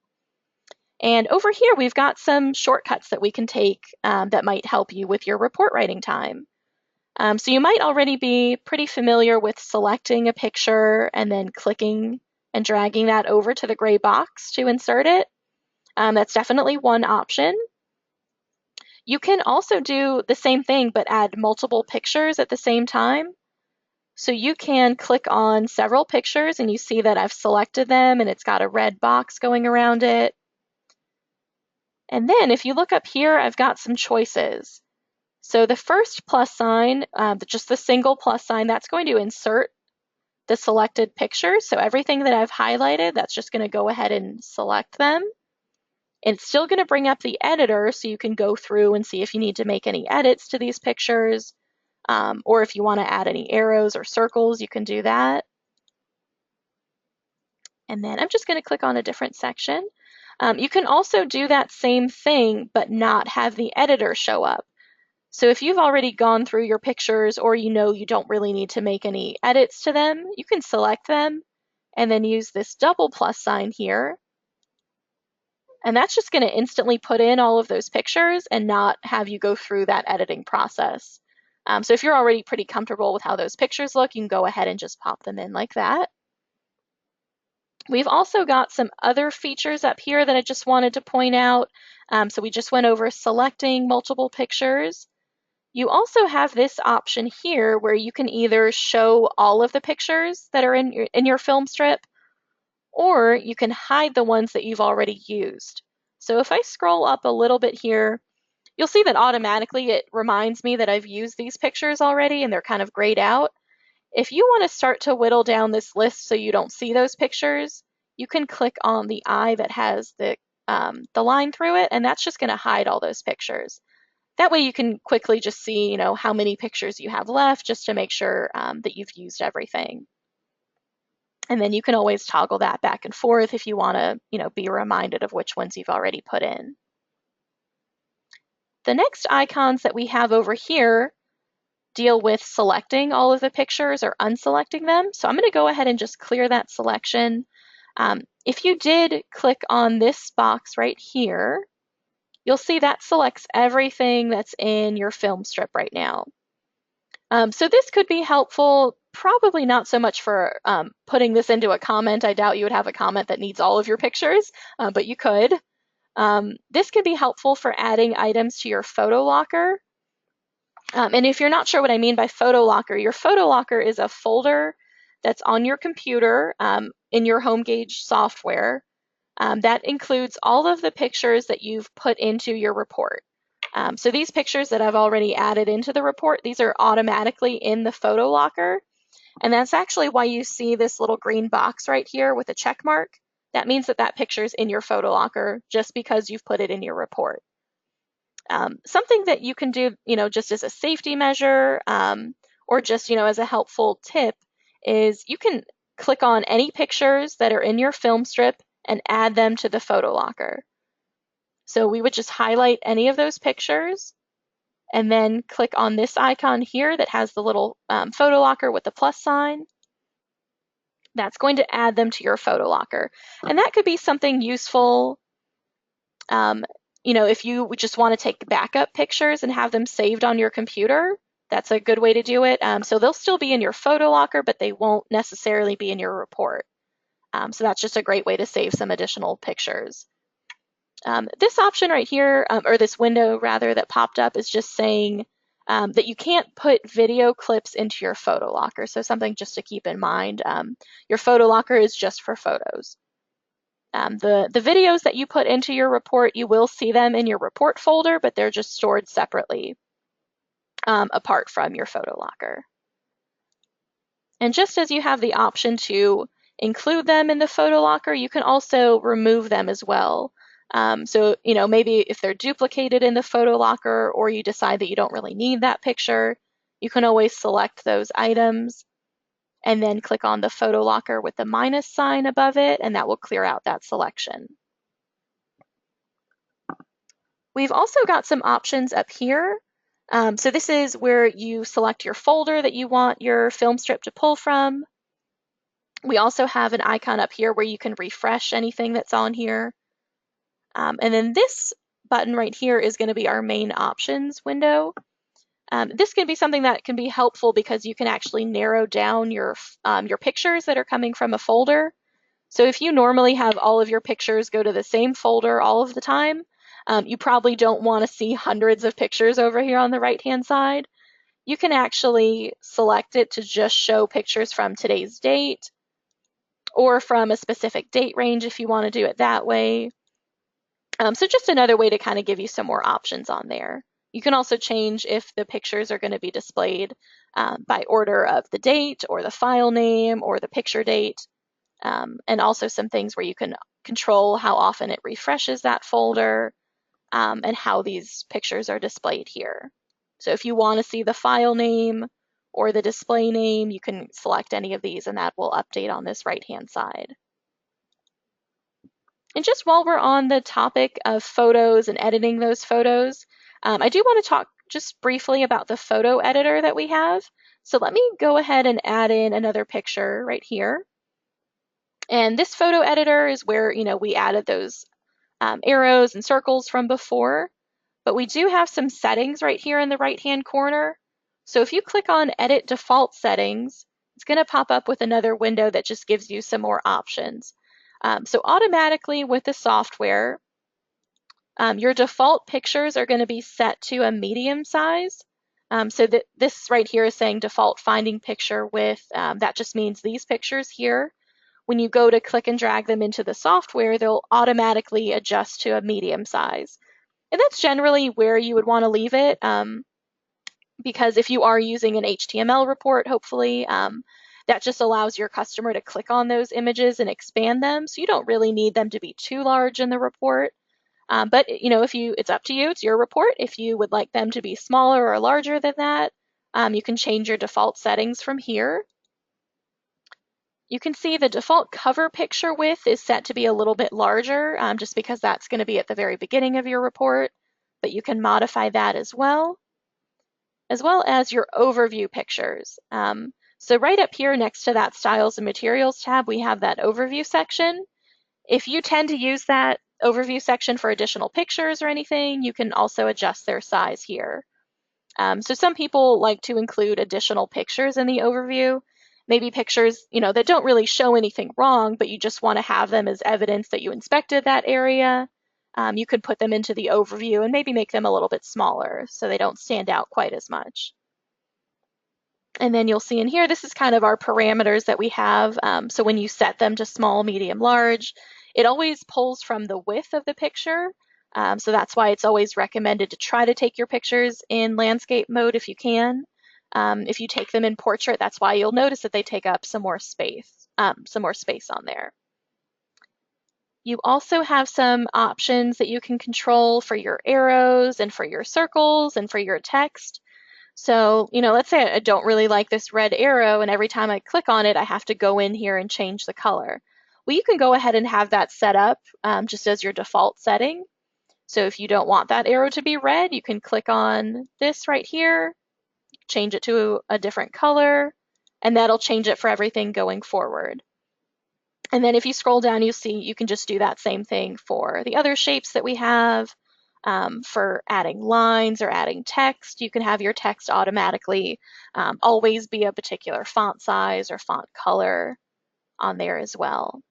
And over here, we've got some shortcuts that we can take that might help you with your report writing time. So you might already be pretty familiar with selecting a picture and then clicking and dragging that over to the gray box to insert it. That's definitely one option. You can also do the same thing but add multiple pictures at the same time. So you can click on several pictures and you see that I've selected them and it's got a red box going around it. And then if you look up here, I've got some choices. So the first plus sign, just the single plus sign, that's going to insert the selected pictures. So everything that I've highlighted, that's just going to go ahead and select them. And it's still going to bring up the editor so you can go through and see if you need to make any edits to these pictures, or if you want to add any arrows or circles, you can do that. And then I'm just going to click on a different section. You can also do that same thing but not have the editor show up. So if you've already gone through your pictures or you don't really need to make any edits to them, you can select them and then use this double plus sign here. And that's just going to instantly put in all of those pictures and not have you go through that editing process. So if you're already pretty comfortable with how those pictures look, you can go ahead and just pop them in like that. We've also got some other features up here that I just wanted to point out. So we just went over selecting multiple pictures. You also have this option here where you can either show all of the pictures that are in your film strip, or you can hide the ones that you've already used. So if I scroll up a little bit here, you'll see that automatically it reminds me that I've used these pictures already and they're kind of grayed out. If you want to start to whittle down this list so you don't see those pictures, you can click on the eye that has the line through it, and that's just going to hide all those pictures. That way you can quickly just see, how many pictures you have left just to make sure that you've used everything. And then you can always toggle that back and forth if you want to, be reminded of which ones you've already put in. The next icons that we have over here deal with selecting all of the pictures or unselecting them. So I'm going to go ahead and just clear that selection. If you did click on this box right here, you'll see that selects everything that's in your film strip right now. So this could be helpful, probably not so much for putting this into a comment. I doubt you would have a comment that needs all of your pictures, but you could. This could be helpful for adding items to your photo locker. And if you're not sure what I mean by photo locker, your photo locker is a folder that's on your computer in your HomeGauge software that includes all of the pictures that you've put into your report. So these pictures that I've already added into the report, these are automatically in the photo locker. And that's actually why you see this little green box right here with a check mark. That means that that picture is in your photo locker just because you've put it in your report. Something that you can do, just as a safety measure or just, as a helpful tip is you can click on any pictures that are in your film strip and add them to the photo locker. So we would just highlight any of those pictures and then click on this icon here that has the little photo locker with the plus sign. That's going to add them to your photo locker. And that could be something useful if you just want to take backup pictures and have them saved on your computer. That's a good way to do it. So they'll still be in your photo locker, but they won't necessarily be in your report. So that's just a great way to save some additional pictures. This option right here, or this window rather, that popped up is just saying that you can't put video clips into your photo locker. So something just to keep in mind. Your photo locker is just for photos. The videos that you put into your report, you will see them in your report folder, but they're just stored separately apart from your photo locker. And just as you have the option to include them in the photo locker, you can also remove them as well. So, maybe if they're duplicated in the photo locker or you decide that you don't really need that picture, you can always select those items and then click on the photo locker with the minus sign above it, and that will clear out that selection. We've also got some options up here. So this is where you select your folder that you want your film strip to pull from. We also have an icon up here where you can refresh anything that's on here. And then this button right here is going to be our main options window. This can be something that can be helpful because you can actually narrow down your pictures that are coming from a folder. So if you normally have all of your pictures go to the same folder all of the time, you probably don't want to see hundreds of pictures over here on the right-hand side. You can actually select it to just show pictures from today's date or from a specific date range if you want to do it that way. So just another way to kind of give you some more options on there. You can also change if the pictures are going to be displayed by order of the date or the file name or the picture date, and also some things where you can control how often it refreshes that folder and how these pictures are displayed here. So if you want to see the file name or the display name, you can select any of these and that will update on this right-hand side. And just while we're on the topic of photos and editing those photos, I do want to talk just briefly about the photo editor that we have. So let me go ahead and add in another picture right here. And this photo editor is where, we added those arrows and circles from before. But we do have some settings right here in the right-hand corner. So if you click on Edit Default Settings, it's going to pop up with another window that just gives you some more options. So automatically with the software, your default pictures are going to be set to a medium size. So this right here is saying default finding picture width. That just means these pictures here. When you go to click and drag them into the software, they'll automatically adjust to a medium size. And that's generally where you would want to leave it, because if you are using an HTML report, hopefully, that just allows your customer to click on those images and expand them. So you don't really need them to be too large in the report. But it's up to you. It's your report. If you would like them to be smaller or larger than that, you can change your default settings from here. You can see the default cover picture width is set to be a little bit larger, just because that's going to be at the very beginning of your report, but you can modify that as well as your overview pictures. So right up here next to that Styles and Materials tab, we have that overview section. If you tend to use that overview section for additional pictures or anything, you can also adjust their size here. So some people like to include additional pictures in the overview, maybe pictures that don't really show anything wrong, but you just want to have them as evidence that you inspected that area. You could put them into the overview and maybe make them a little bit smaller so they don't stand out quite as much. And then you'll see in here, this is kind of our parameters that we have. So when you set them to small, medium, large, it always pulls from the width of the picture. So that's why it's always recommended to try to take your pictures in landscape mode if you can. If you take them in portrait, that's why you'll notice that they take up some more space on there. You also have some options that you can control for your arrows and for your circles and for your text. So, let's say I don't really like this red arrow and every time I click on it, I have to go in here and change the color. Well, you can go ahead and have that set up just as your default setting. So if you don't want that arrow to be red, you can click on this right here, change it to a different color, and that'll change it for everything going forward. And then if you scroll down, you see you can just do that same thing for the other shapes that we have. For adding lines or adding text, you can have your text automatically always be a particular font size or font color on there as well.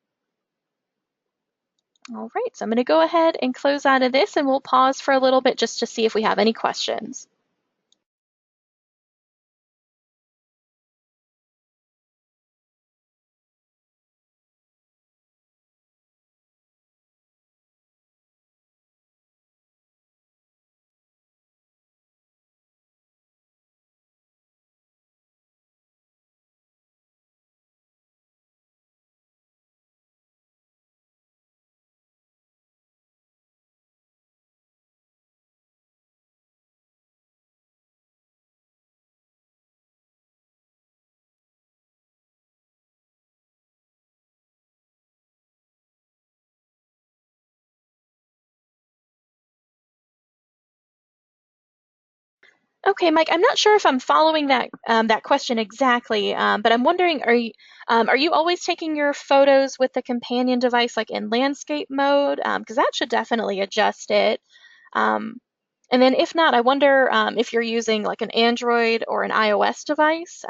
All right, so I'm going to go ahead and close out of this and we'll pause for a little bit just to see if we have any questions. Okay, Mike, I'm not sure if I'm following that question exactly, but I'm wondering, are you always taking your photos with the companion device like in landscape mode? Because that should definitely adjust it. Um, and then if not, I wonder if you're using like an Android or an iOS device.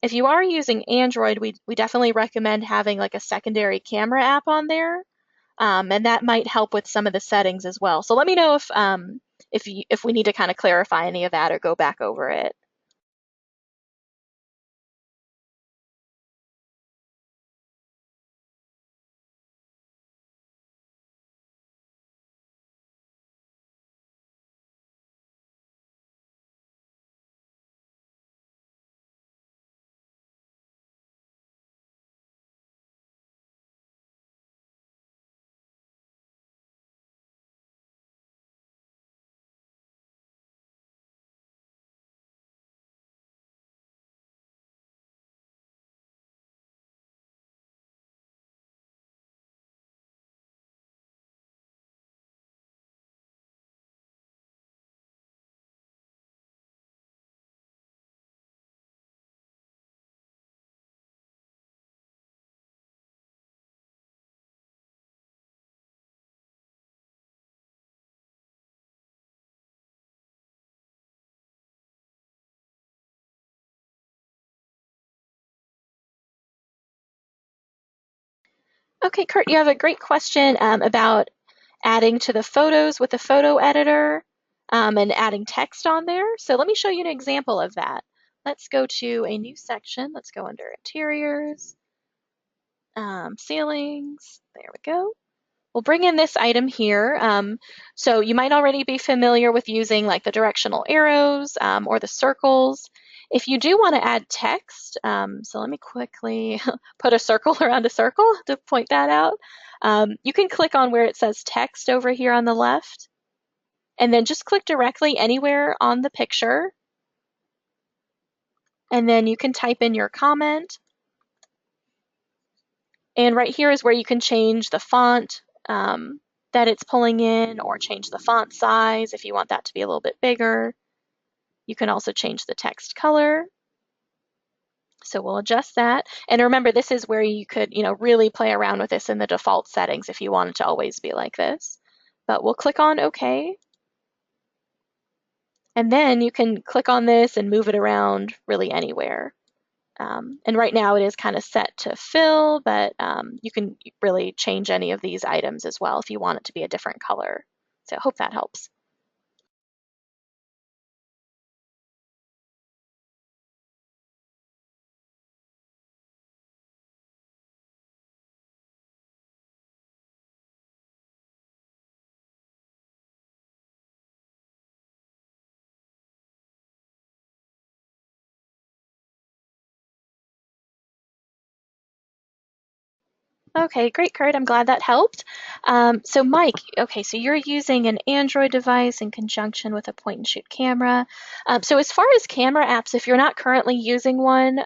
If you are using Android, we definitely recommend having like a secondary camera app on there, and that might help with some of the settings as well. So let me know if we need to kind of clarify any of that or go back over it. Okay, Kurt, you have a great question about adding to the photos with the photo editor and adding text on there. So let me show you an example of that. Let's go to a new section. Let's go under Interiors, Ceilings. There we go. We'll bring in this item here. So you might already be familiar with using like the directional arrows or the circles. If you do want to add text, so let me quickly put a circle around a circle to point that out. You can click on where it says text over here on the left, and then just click directly anywhere on the picture. And then you can type in your comment. And right here is where you can change the font that it's pulling in or change the font size if you want that to be a little bit bigger. You can also change the text color. So we'll adjust that. And remember, this is where you could, really play around with this in the default settings if you want it to always be like this. But we'll click on OK. And then you can click on this and move it around really anywhere. And right now it is kind of set to fill, but you can really change any of these items as well if you want it to be a different color. So I hope that helps. Okay, great, Kurt. I'm glad that helped. So Mike, okay, so you're using an Android device in conjunction with a point and shoot camera. So as far as camera apps, if you're not currently using one,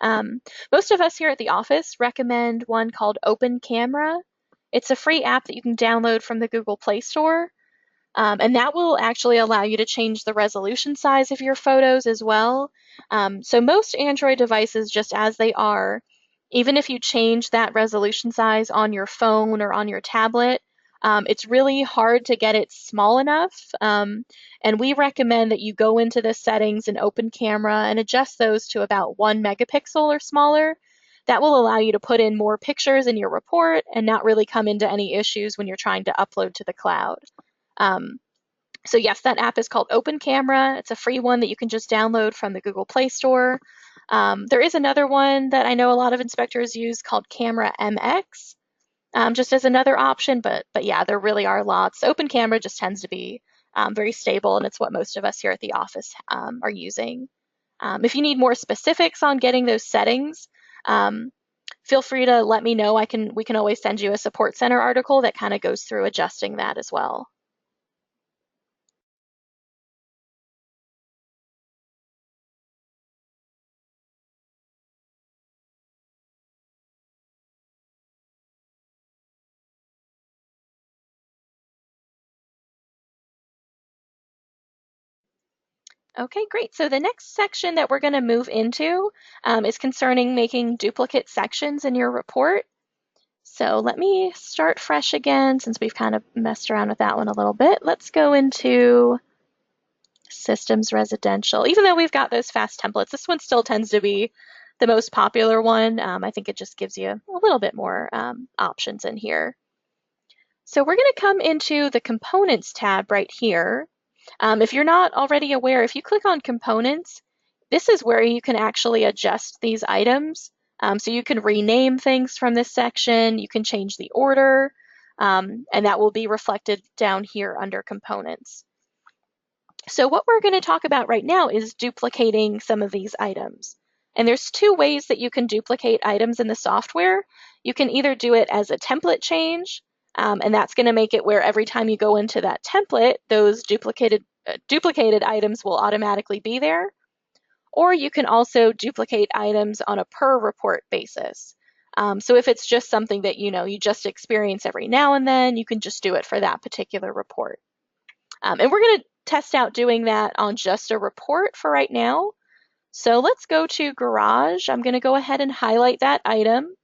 most of us here at the office recommend one called Open Camera. It's a free app that you can download from the Google Play Store. And that will actually allow you to change the resolution size of your photos as well. So most Android devices, just as they are, even if you change that resolution size on your phone or on your tablet, it's really hard to get it small enough. And we recommend that you go into the settings and open camera and adjust those to about 1 megapixel or smaller. That will allow you to put in more pictures in your report and not really come into any issues when you're trying to upload to the cloud. Um, so yes, that app is called Open Camera. It's a free one that you can just download from the Google Play Store. There is another one that I know a lot of inspectors use called Camera MX, just as another option. But yeah, there really are lots. Open Camera just tends to be very stable, and it's what most of us here at the office are using. If you need more specifics on getting those settings, um, feel free to let me know. We can always send you a support center article that kind of goes through adjusting that as well. Okay, great. So the next section that we're going to move into is concerning making duplicate sections in your report. So let me start fresh again since we've kind of messed around with that one a little bit. Let's go into Systems Residential. Even though we've got those fast templates, this one still tends to be the most popular one. I think it just gives you a little bit more options in here. So we're going to come into the Components tab right here. If you're not already aware, if you click on Components, this is where you can actually adjust these items. So you can rename things from this section, you can change the order, and that will be reflected down here under Components. So what we're going to talk about right now is duplicating some of these items. And there's two ways that you can duplicate items in the software. You can either do it as a template change, and that's going to make it where every time you go into that template, those duplicated items will automatically be there. Or you can also duplicate items on a per report basis. So if it's just something that you just experience every now and then, you can just do it for that particular report. And we're going to test out doing that on just a report for right now. So let's go to Garage. I'm going to go ahead and highlight that item.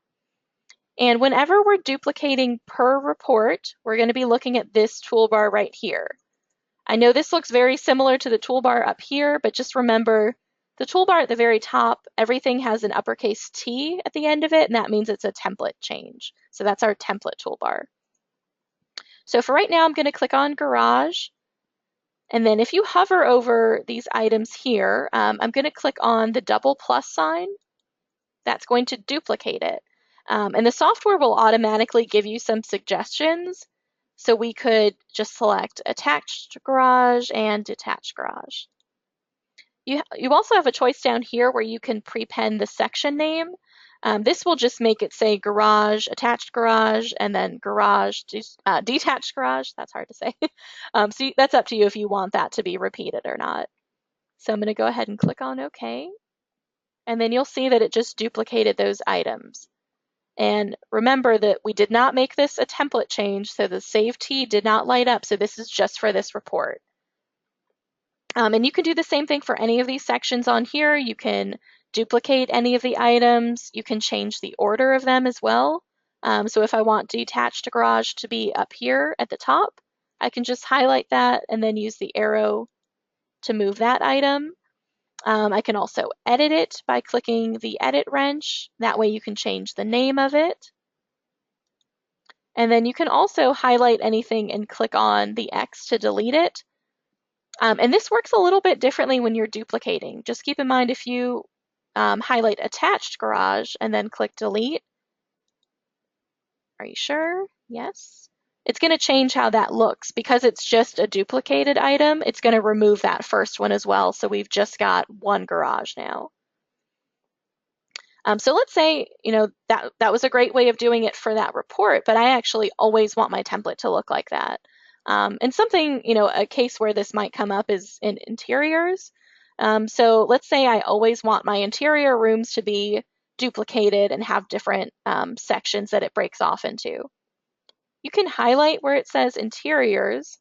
And whenever we're duplicating per report, we're going to be looking at this toolbar right here. I know this looks very similar to the toolbar up here, but just remember the toolbar at the very top, everything has an uppercase T at the end of it, and that means it's a template change. So that's our template toolbar. So for right now, I'm going to click on Garage. And then if you hover over these items here, I'm going to click on the double plus sign. That's going to duplicate it. And the software will automatically give you some suggestions. So we could just select attached garage and detached garage. You also have a choice down here where you can prepend the section name. This will just make it say garage, attached garage, and then garage, detached garage. That's hard to say. So that's up to you if you want that to be repeated or not. So I'm going to go ahead and click on OK. And then you'll see that it just duplicated those items. And remember that we did not make this a template change, so the Save T did not light up. So this is just for this report. And you can do the same thing for any of these sections on here. You can duplicate any of the items. You can change the order of them as well. So if I want detached garage to be up here at the top, I can just highlight that and then use the arrow to move that item. I can also edit it by clicking the edit wrench. That way you can change the name of it. And then you can also highlight anything and click on the X to delete it. And this works a little bit differently when you're duplicating. Just keep in mind if you highlight attached garage and then click delete. Are you sure? Yes. It's going to change how that looks. Because it's just a duplicated item, it's going to remove that first one as well. So we've just got one garage now. So let's say, that was a great way of doing it for that report, but I actually always want my template to look like that. And something, a case where this might come up is in interiors. So let's say I always want my interior rooms to be duplicated and have different sections that it breaks off into. You can highlight where it says interiors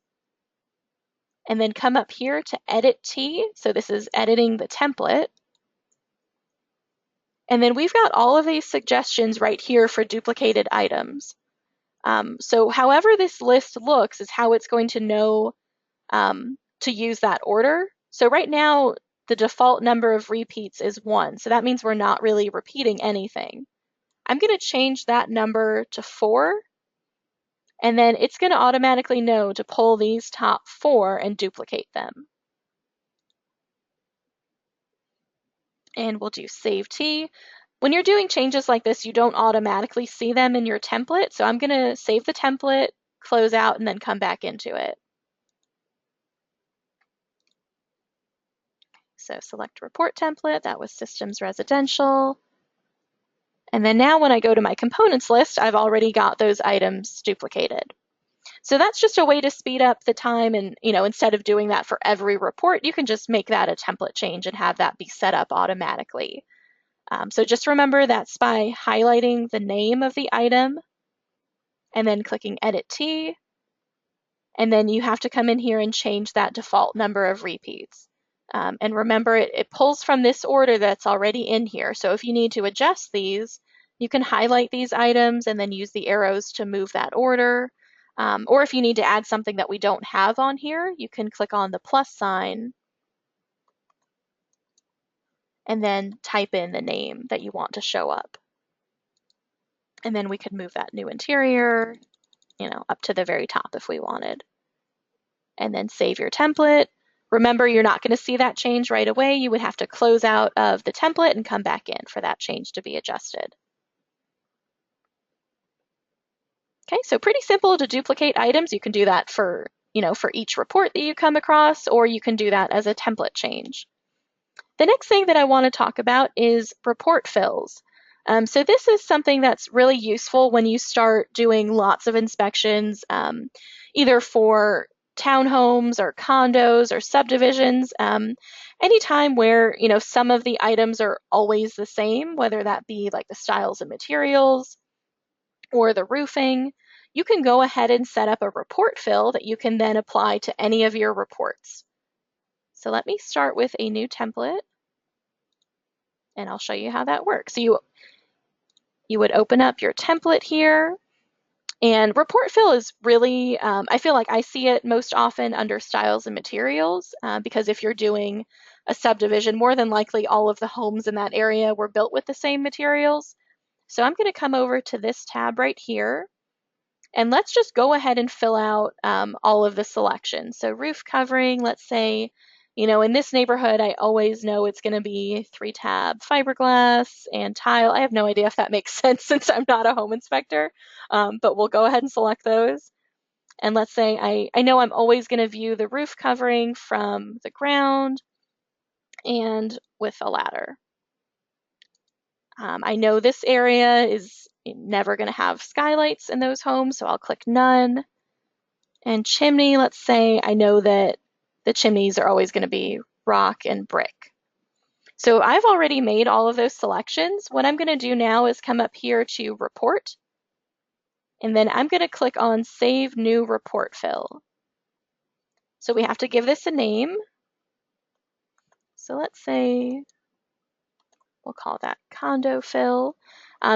and then come up here to edit T. So this is editing the template. And then we've got all of these suggestions right here for duplicated items. So however this list looks is how it's going to know to use that order. So right now, the default number of repeats is 1. So that means we're not really repeating anything. I'm going to change that number to 4. And then it's going to automatically know to pull these top 4 and duplicate them. And we'll do Save T. When you're doing changes like this, you don't automatically see them in your template. So I'm going to save the template, close out, and then come back into it. So select report template. That was Systems Residential. And then now when I go to my components list, I've already got those items duplicated. So that's just a way to speed up the time. And instead of doing that for every report, you can just make that a template change and have that be set up automatically. So just remember that's by highlighting the name of the item and then clicking Edit T. And then you have to come in here and change that default number of repeats. And remember, it pulls from this order that's already in here. So if you need to adjust these, you can highlight these items and then use the arrows to move that order. Or if you need to add something that we don't have on here, you can click on the plus sign and then type in the name that you want to show up. And then we could move that new interior, up to the very top if we wanted. And then save your template. Remember, you're not going to see that change right away. You would have to close out of the template and come back in for that change to be adjusted. Okay, so pretty simple to duplicate items. You can do that for each report that you come across, or you can do that as a template change. The next thing that I want to talk about is report fills. So this is something that's really useful when you start doing lots of inspections, either for townhomes or condos or subdivisions. Anytime where some of the items are always the same, whether that be like the styles and materials or the roofing, you can go ahead and set up a report fill that you can then apply to any of your reports. So let me start with a new template, and I'll show you how that works. So you would open up your template here, and report fill is really, I feel like I see it most often under styles and materials, because if you're doing a subdivision, more than likely all of the homes in that area were built with the same materials. So I'm going to come over to this tab right here, and let's just go ahead and fill out all of the selections. So roof covering, let's say, in this neighborhood, I always know it's going to be 3-tab fiberglass and tile. I have no idea if that makes sense since I'm not a home inspector, but we'll go ahead and select those. And let's say I know I'm always going to view the roof covering from the ground and with a ladder. I know this area is never going to have skylights in those homes, so I'll click none. And chimney, let's say I know that the chimneys are always going to be rock and brick. So I've already made all of those selections. What I'm going to do now is come up here to Report, and then I'm going to click on Save New Report Fill. So we have to give this a name. So let's say we'll call that Condo Fill.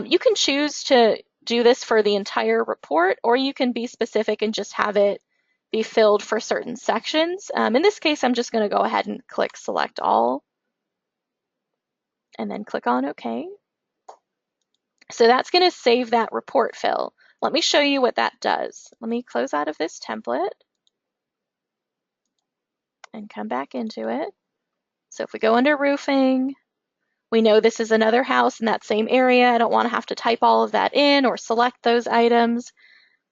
You can choose to do this for the entire report, or you can be specific and just have it be filled for certain sections. In this case, I'm just going to go ahead and click Select All, and then click on OK. So that's going to save that report fill. Let me show you what that does. Let me close out of this template and come back into it. So if we go under roofing, we know this is another house in that same area. I don't want to have to type all of that in or select those items.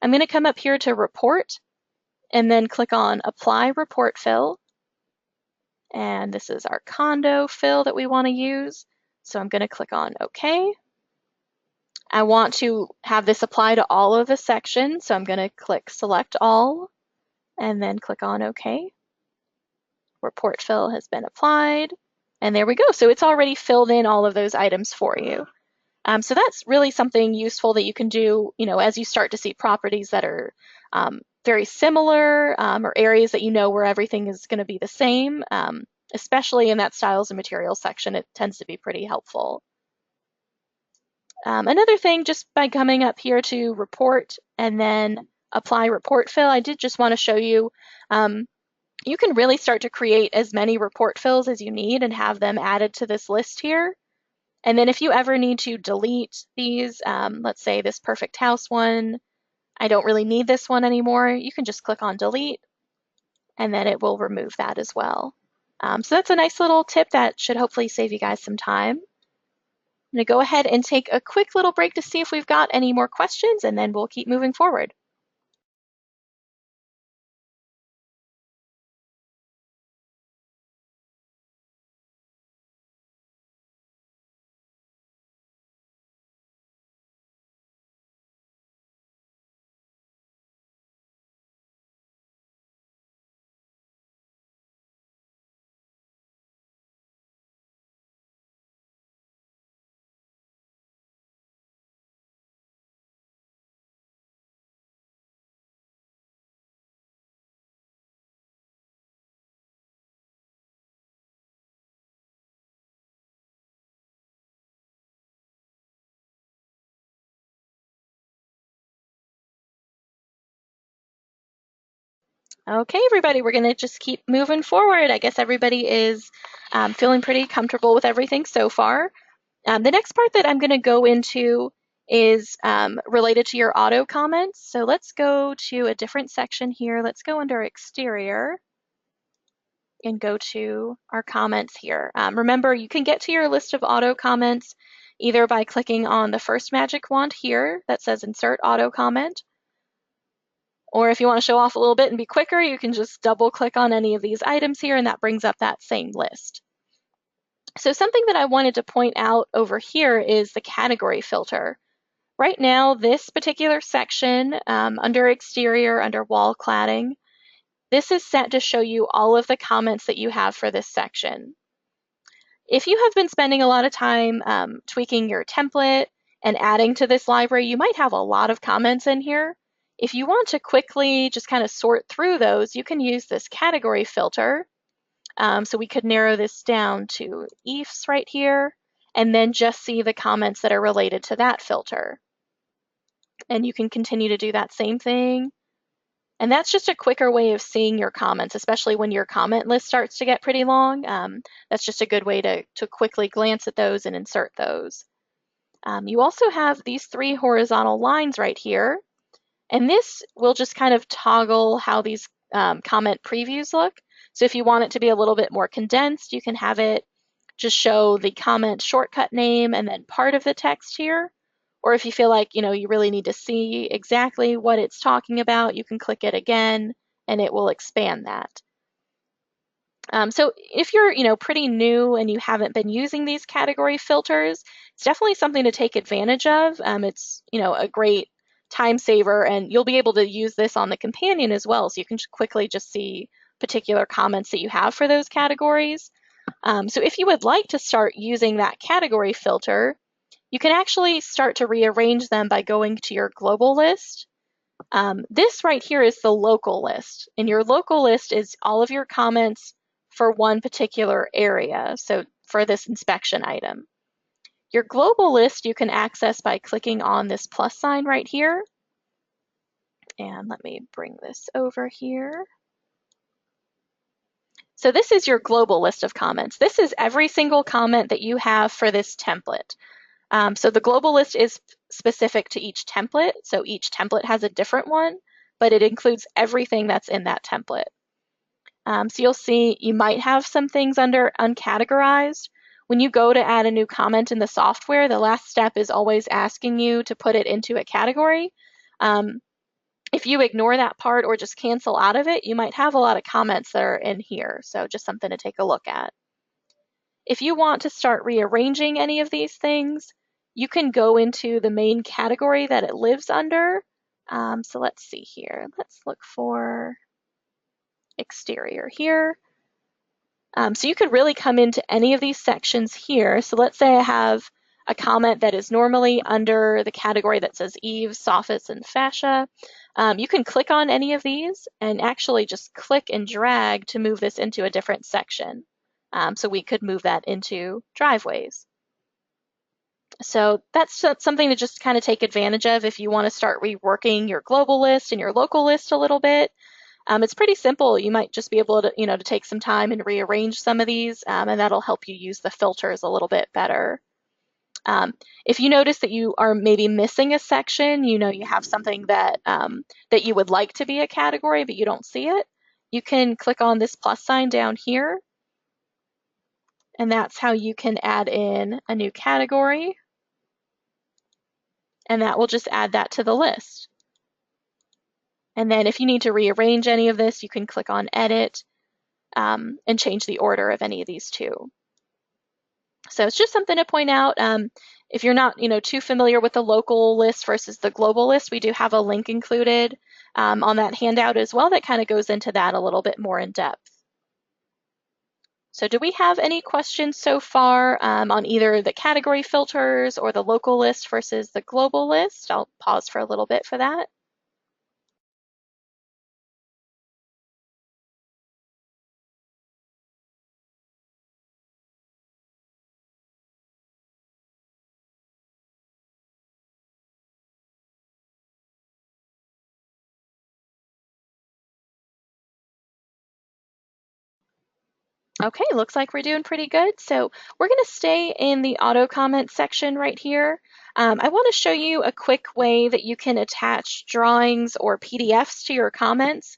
I'm going to come up here to Report and then click on Apply Report Fill. And this is our condo fill that we want to use. So I'm going to click on OK. I want to have this apply to all of the sections, so I'm going to click Select All and then click on OK. Report fill has been applied, and there we go. So it's already filled in all of those items for you. So that's really something useful that you can do, as you start to see properties that are very similar, or areas that where everything is going to be the same, especially in that styles and materials section. It tends to be pretty helpful. Another thing, just by coming up here to Report and then Apply Report Fill, I did just want to show you, you can really start to create as many report fills as you need and have them added to this list here. And then if you ever need to delete these, let's say this perfect house one, I don't really need this one anymore, you can just click on Delete, and then it will remove that as well. So that's a nice little tip that should hopefully save you guys some time. I'm going to go ahead and take a quick little break to see if we've got any more questions, and then we'll keep moving forward. Okay, everybody, we're going to just keep moving forward. I guess everybody is feeling pretty comfortable with everything so far. The next part that I'm going to go into is related to your auto comments. So let's go to a different section here. Let's go under exterior and go to our comments here. Remember, you can get to your list of auto comments either by clicking on the first magic wand here that says insert auto comment, or if you want to show off a little bit and be quicker, you can just double click on any of these items here and that brings up that same list. So something that I wanted to point out over here is the category filter. Right now, this particular section under exterior, under wall cladding, this is set to show you all of the comments that you have for this section. If you have been spending a lot of time tweaking your template and adding to this library, you might have a lot of comments in here. If you want to quickly just kind of sort through those, you can use this category filter. So we could narrow this down to EIFS right here, and then just see the comments that are related to that filter. And you can continue to do that same thing. And that's just a quicker way of seeing your comments, especially when your comment list starts to get pretty long. That's just a good way to quickly glance at those and insert those. You also have these 3 horizontal lines right here, and this will just kind of toggle how these comment previews look. So if you want it to be a little bit more condensed, you can have it just show the comment shortcut name and then part of the text here. Or if you feel like you really need to see exactly what it's talking about, you can click it again and it will expand that. So if you're pretty new and you haven't been using these category filters, it's definitely something to take advantage of. It's a great time saver, and you'll be able to use this on the companion as well, so you can quickly just see particular comments that you have for those categories. So if you would like to start using that category filter, you can actually start to rearrange them by going to your global list. This right here is the local list, and your local list is all of your comments for one particular area, so for this inspection item. Your global list you can access by clicking on this plus sign right here. And let me bring this over here. So this is your global list of comments. This is every single comment that you have for this template. So the global list is specific to each template. So each template has a different one, but it includes everything that's in that template. So you'll see you might have some things under uncategorized. When you go to add a new comment in the software, the last step is always asking you to put it into a category. If you ignore that part or just cancel out of it, you might have a lot of comments that are in here. So just something to take a look at. If you want to start rearranging any of these things, you can go into the main category that it lives under. So let's see here. Let's look for exterior here. So you could really come into any of these sections here. So let's say I have a comment that is normally under the category that says eaves, soffits, and fascia. You can click on any of these and actually just click and drag to move this into a different section. So we could move that into driveways. So that's something to just kind of take advantage of if you want to start reworking your global list and your local list a little bit. It's pretty simple. You might just be able to take some time and rearrange some of these, and that'll help you use the filters a little bit better. If you notice that you are maybe missing a section, you have something that that you would like to be a category, but you don't see it, you can click on this plus sign down here, and that's how you can add in a new category, and that will just add that to the list. And then if you need to rearrange any of this, you can click on edit and change the order of any of these two. So it's just something to point out. If you're not too familiar with the local list versus the global list, we do have a link included on that handout as well that kind of goes into that a little bit more in depth. So do we have any questions so far on either the category filters or the local list versus the global list? I'll pause for a little bit for that. Okay, looks like we're doing pretty good. So we're going to stay in the auto comment section right here. I want to show you a quick way that you can attach drawings or PDFs to your comments.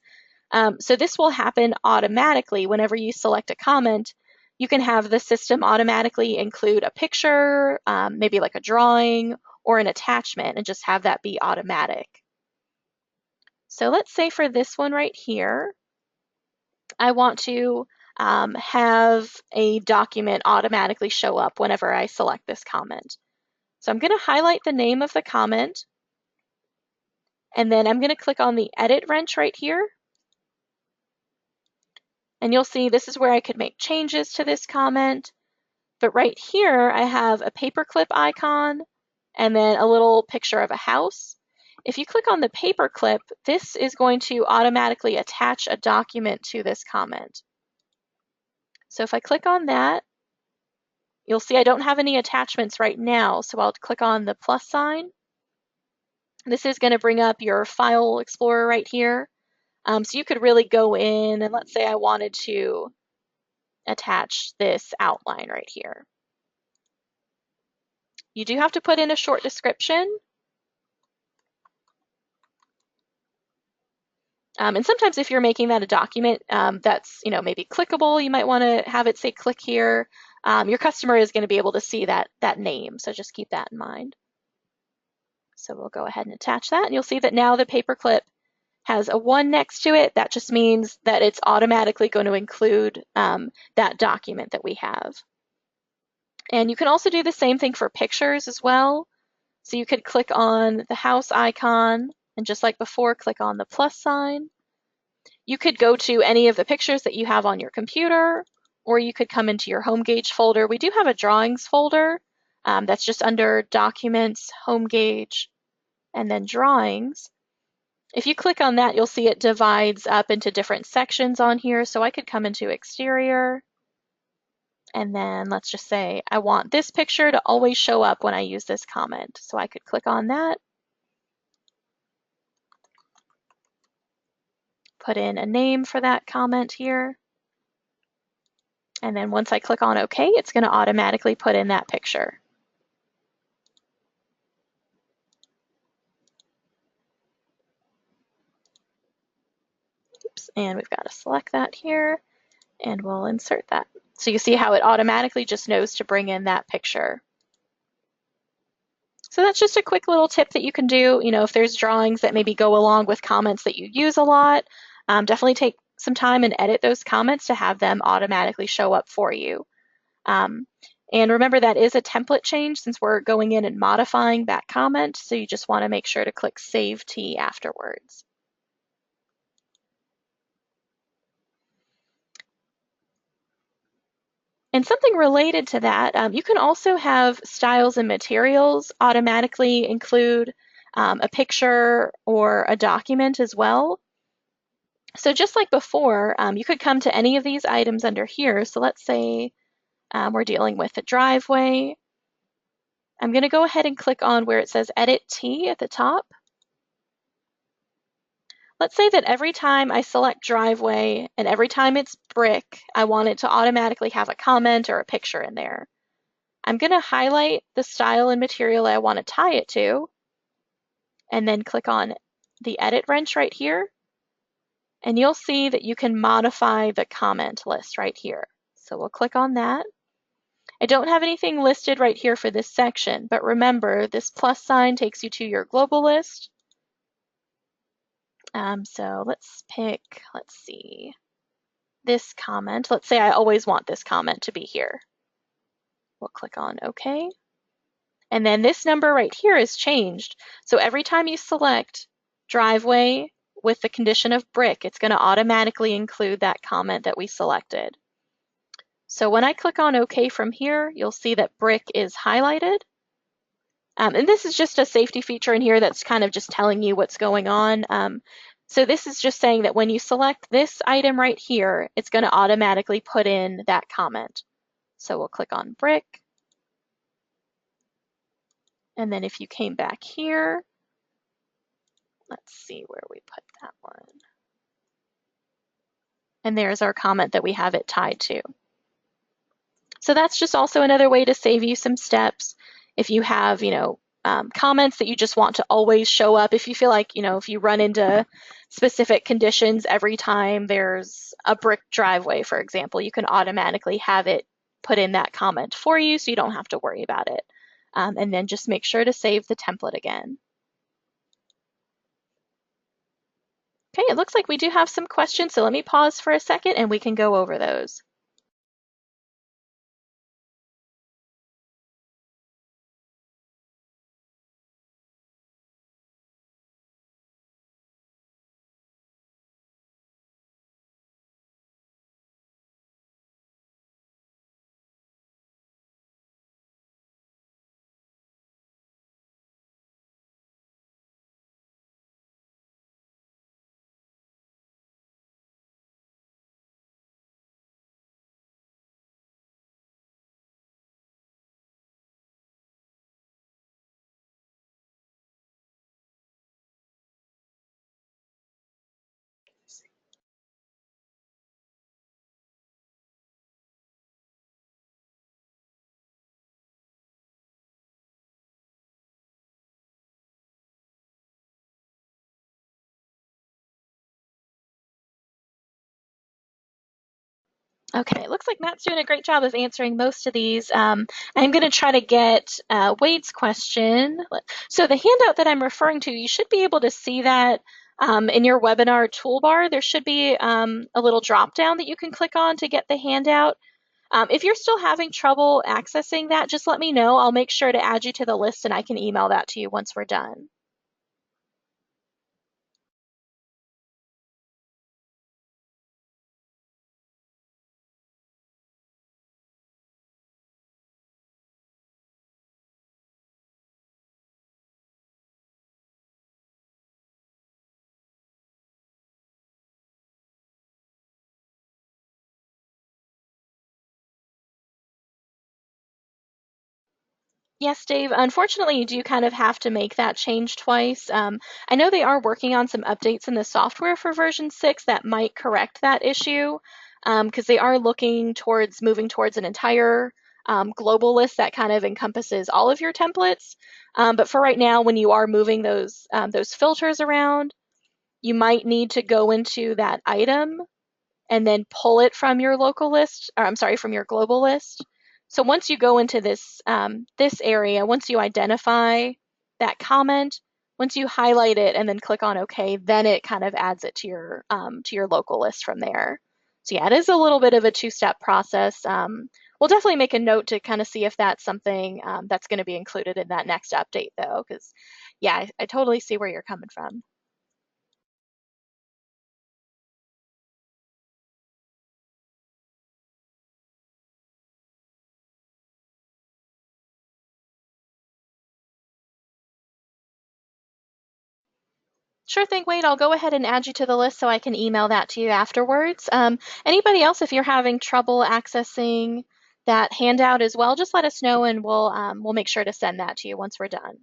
So this will happen automatically whenever you select a comment. You can have the system automatically include a picture, maybe like a drawing or an attachment, and just have that be automatic. So let's say for this one right here, I want to have a document automatically show up whenever I select this comment. So I'm going to highlight the name of the comment, and then I'm going to click on the edit wrench right here. And you'll see this is where I could make changes to this comment. But right here, I have a paperclip icon and then a little picture of a house. If you click on the paperclip, this is going to automatically attach a document to this comment. So if I click on that, you'll see I don't have any attachments right now, so I'll click on the plus sign. This is going to bring up your file explorer right here. So you could really go in and let's say I wanted to attach this outline right here. You do have to put in a short description. And sometimes if you're making that a document that's maybe clickable, you might want to have it say click here. Your customer is going to be able to see that name, so just keep that in mind. So we'll go ahead and attach that, and you'll see that now the paperclip has a 1 next to it. That just means that it's automatically going to include that document that we have. And you can also do the same thing for pictures as well. So you could click on the house icon, and just like before, click on the plus sign. You could go to any of the pictures that you have on your computer, or you could come into your HomeGauge folder. We do have a drawings folder that's just under Documents, HomeGauge, and then Drawings. If you click on that, you'll see it divides up into different sections on here. So I could come into Exterior, and then let's just say I want this picture to always show up when I use this comment. So I could click on that, put in a name for that comment here, and then once I click on OK, it's going to automatically put in that picture. Oops, and we've got to select that here, and we'll insert that. So you see how it automatically just knows to bring in that picture. So that's just a quick little tip that you can do. If there's drawings that maybe go along with comments that you use a lot, definitely take some time and edit those comments to have them automatically show up for you. And remember, that is a template change since we're going in and modifying that comment, so you just want to make sure to click Save T afterwards. And something related to that, you can also have styles and materials automatically include a picture or a document as well. So just like before, you could come to any of these items under here. So let's say we're dealing with a driveway. I'm going to go ahead and click on where it says Edit T at the top. Let's say that every time I select driveway and every time it's brick, I want it to automatically have a comment or a picture in there. I'm going to highlight the style and material I want to tie it to, and then click on the edit wrench right here. And you'll see that you can modify the comment list right here. So we'll click on that. I don't have anything listed right here for this section, but remember, this plus sign takes you to your global list. So let's pick, this comment. Let's say I always want this comment to be here. We'll click on OK. And then this number right here is changed. So every time you select driveway with the condition of brick, it's going to automatically include that comment that we selected. So when I click on OK from here, you'll see that brick is highlighted. And this is just a safety feature in here that's kind of just telling you what's going on. So this is just saying that when you select this item right here, it's going to automatically put in that comment. So we'll click on brick. And then if you came back here, let's see where we put that one. And there's our comment that we have it tied to. So that's just also another way to save you some steps. If you have, comments that you just want to always show up, if you feel like, if you run into specific conditions every time there's a brick driveway, for example, you can automatically have it put in that comment for you so you don't have to worry about it. And then just make sure to save the template again. Okay, it looks like we do have some questions, so let me pause for a second and we can go over those. Okay, it looks like Matt's doing a great job of answering most of these. I'm going to try to get Wade's question. So the handout that I'm referring to, you should be able to see that in your webinar toolbar. There should be a little drop down that you can click on to get the handout. If you're still having trouble accessing that, just let me know. I'll make sure to add you to the list and I can email that to you once we're done. Yes, Dave. Unfortunately, you do kind of have to make that change twice. I know they are working on some updates in the software for version 6 that might correct that issue because they are looking towards moving towards an entire global list that kind of encompasses all of your templates. But for right now, when you are moving those filters around, you might need to go into that item and then pull it from your local list, or I'm sorry, from your global list. So once you go into this area, once you identify that comment, once you highlight it and then click on OK, then it kind of adds it to your local list from there. So yeah, it is a little bit of a two-step process. We'll definitely make a note to kind of see if that's something that's going to be included in that next update, though, because yeah, I totally see where you're coming from. Sure thing, Wade. I'll go ahead and add you to the list so I can email that to you afterwards. Anybody else, if you're having trouble accessing that handout as well, just let us know and we'll make sure to send that to you once we're done.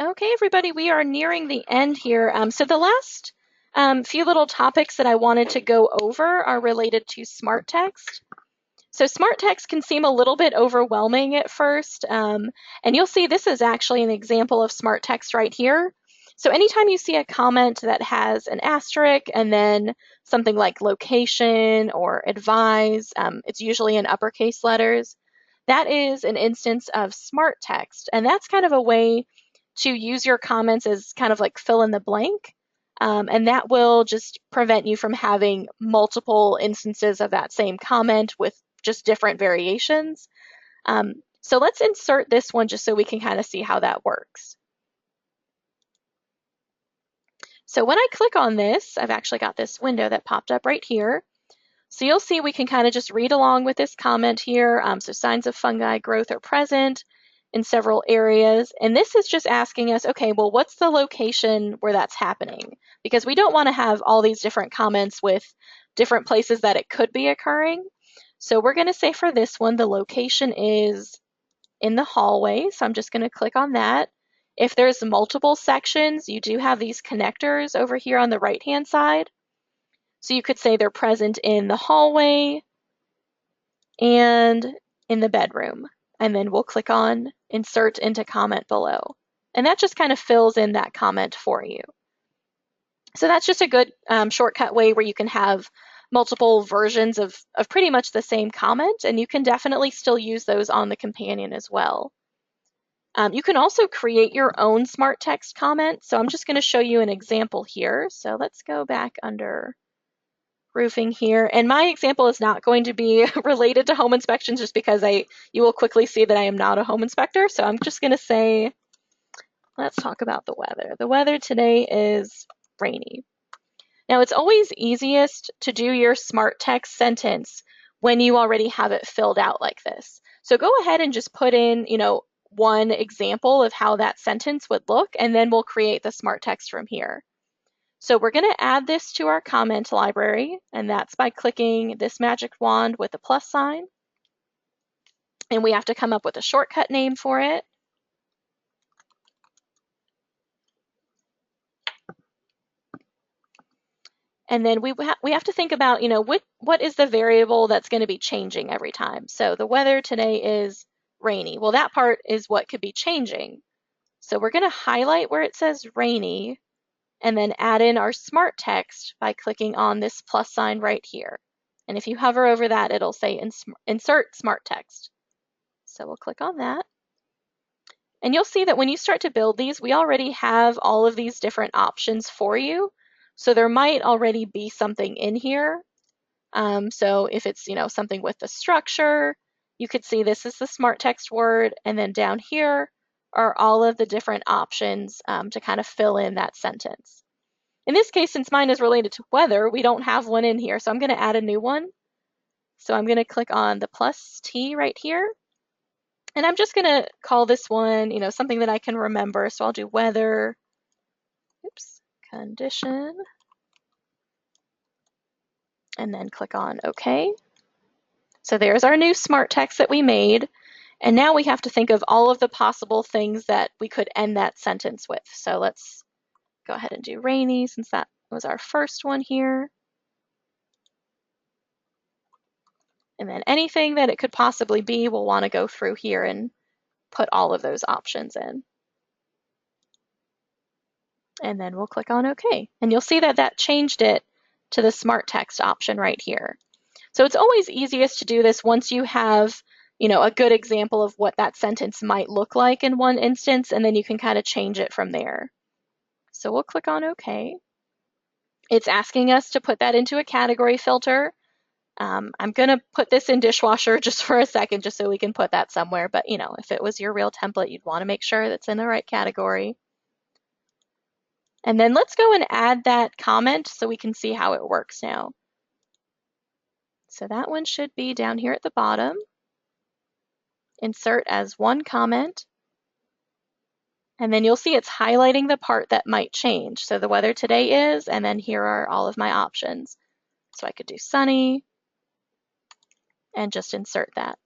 Okay, everybody, we are nearing the end here. So the last few little topics that I wanted to go over are related to smart text. So smart text can seem a little bit overwhelming at first, and you'll see this is actually an example of smart text right here. So anytime you see a comment that has an asterisk and then something like location or advise, it's usually in uppercase letters, that is an instance of smart text. And that's kind of a way to use your comments as kind of like fill in the blank. And that will just prevent you from having multiple instances of that same comment with just different variations. So let's insert this one just so we can kind of see how that works. So when I click on this, I've actually got this window that popped up right here. So you'll see we can kind of just read along with this comment here. So signs of fungi growth are present in several areas. And this is just asking us, okay, well, what's the location where that's happening? Because we don't want to have all these different comments with different places that it could be occurring. So we're going to say for this one, the location is in the hallway. So I'm just going to click on that. If there's multiple sections, you do have these connectors over here on the right-hand side. So you could say they're present in the hallway and in the bedroom. And then we'll click on Insert into Comment Below. And that just kind of fills in that comment for you. So that's just a good shortcut way where you can have multiple versions of pretty much the same comment, and you can definitely still use those on the companion as well. You can also create your own smart text comment. So I'm just going to show you an example here. So let's go back under roofing here. And my example is not going to be related to home inspections just because you will quickly see that I am not a home inspector. So I'm just going to say, let's talk about the weather. The weather today is rainy. Now, it's always easiest to do your smart text sentence when you already have it filled out like this. So go ahead and just put in, one example of how that sentence would look, and then we'll create the smart text from here. So we're going to add this to our comment library, and that's by clicking this magic wand with the plus sign. And we have to come up with a shortcut name for it. And then we have to think about, what is the variable that's going to be changing every time. So the weather today is rainy. Well, that part is what could be changing. So we're going to highlight where it says rainy and then add in our smart text by clicking on this plus sign right here. And if you hover over that, it'll say Insert Smart Text. So we'll click on that. And you'll see that when you start to build these, we already have all of these different options for you. So there might already be something in here. So if it's, something with the structure, you could see this is the smart text word, and then down here are all of the different options to kind of fill in that sentence. In this case, since mine is related to weather, we don't have one in here, so I'm going to add a new one. So I'm going to click on the plus T right here, and I'm just going to call this one, something that I can remember. So I'll do weather, condition, and then click on OK. So there's our new smart text that we made. And now we have to think of all of the possible things that we could end that sentence with. So let's go ahead and do rainy since that was our first one here. And then anything that it could possibly be, we'll want to go through here and put all of those options in. And then we'll click on OK. And you'll see that that changed it to the smart text option right here. So it's always easiest to do this once you have, a good example of what that sentence might look like in one instance, and then you can kind of change it from there. So we'll click on OK. It's asking us to put that into a category filter. I'm going to put this in dishwasher just for a second, just so we can put that somewhere. But, if it was your real template, you'd want to make sure that's in the right category. And then let's go and add that comment so we can see how it works now. So that one should be down here at the bottom. Insert as one comment. And then you'll see it's highlighting the part that might change. So the weather today is, and then here are all of my options. So I could do sunny and just insert that.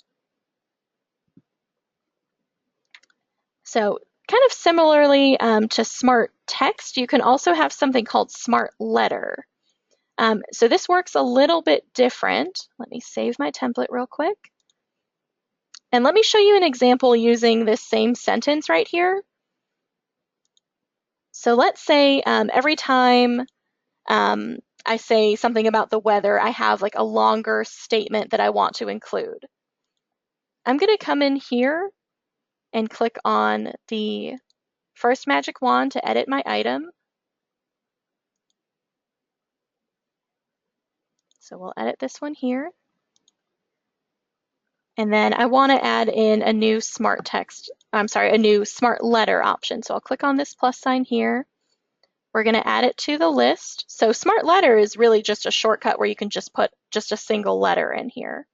So kind of similarly to smart text, you can also have something called smart letter. So this works a little bit different. Let me save my template real quick. And let me show you an example using this same sentence right here. So let's say every time I say something about the weather, I have like a longer statement that I want to include. I'm going to come in here and click on the first magic wand to edit my item. So we'll edit this one here. And then I want to add in a new smart letter option. So I'll click on this plus sign here. We're going to add it to the list. So smart letter is really just a shortcut where you can just put just a single letter in here.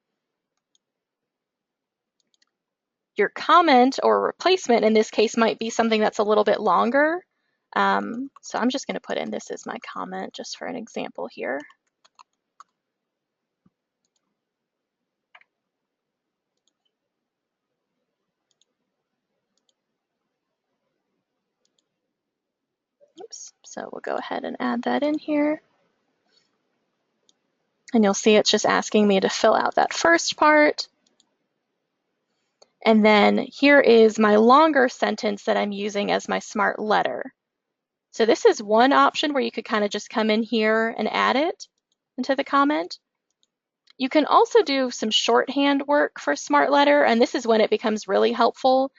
Your comment or replacement in this case might be something that's a little bit longer. So I'm just going to put in this as my comment just for an example here. Oops, so we'll go ahead and add that in here. And you'll see it's just asking me to fill out that first part. And then here is my longer sentence that I'm using as my smart letter. So this is one option where you could kind of just come in here and add it into the comment. You can also do some shorthand work for smart letter, and this is when it becomes really helpful.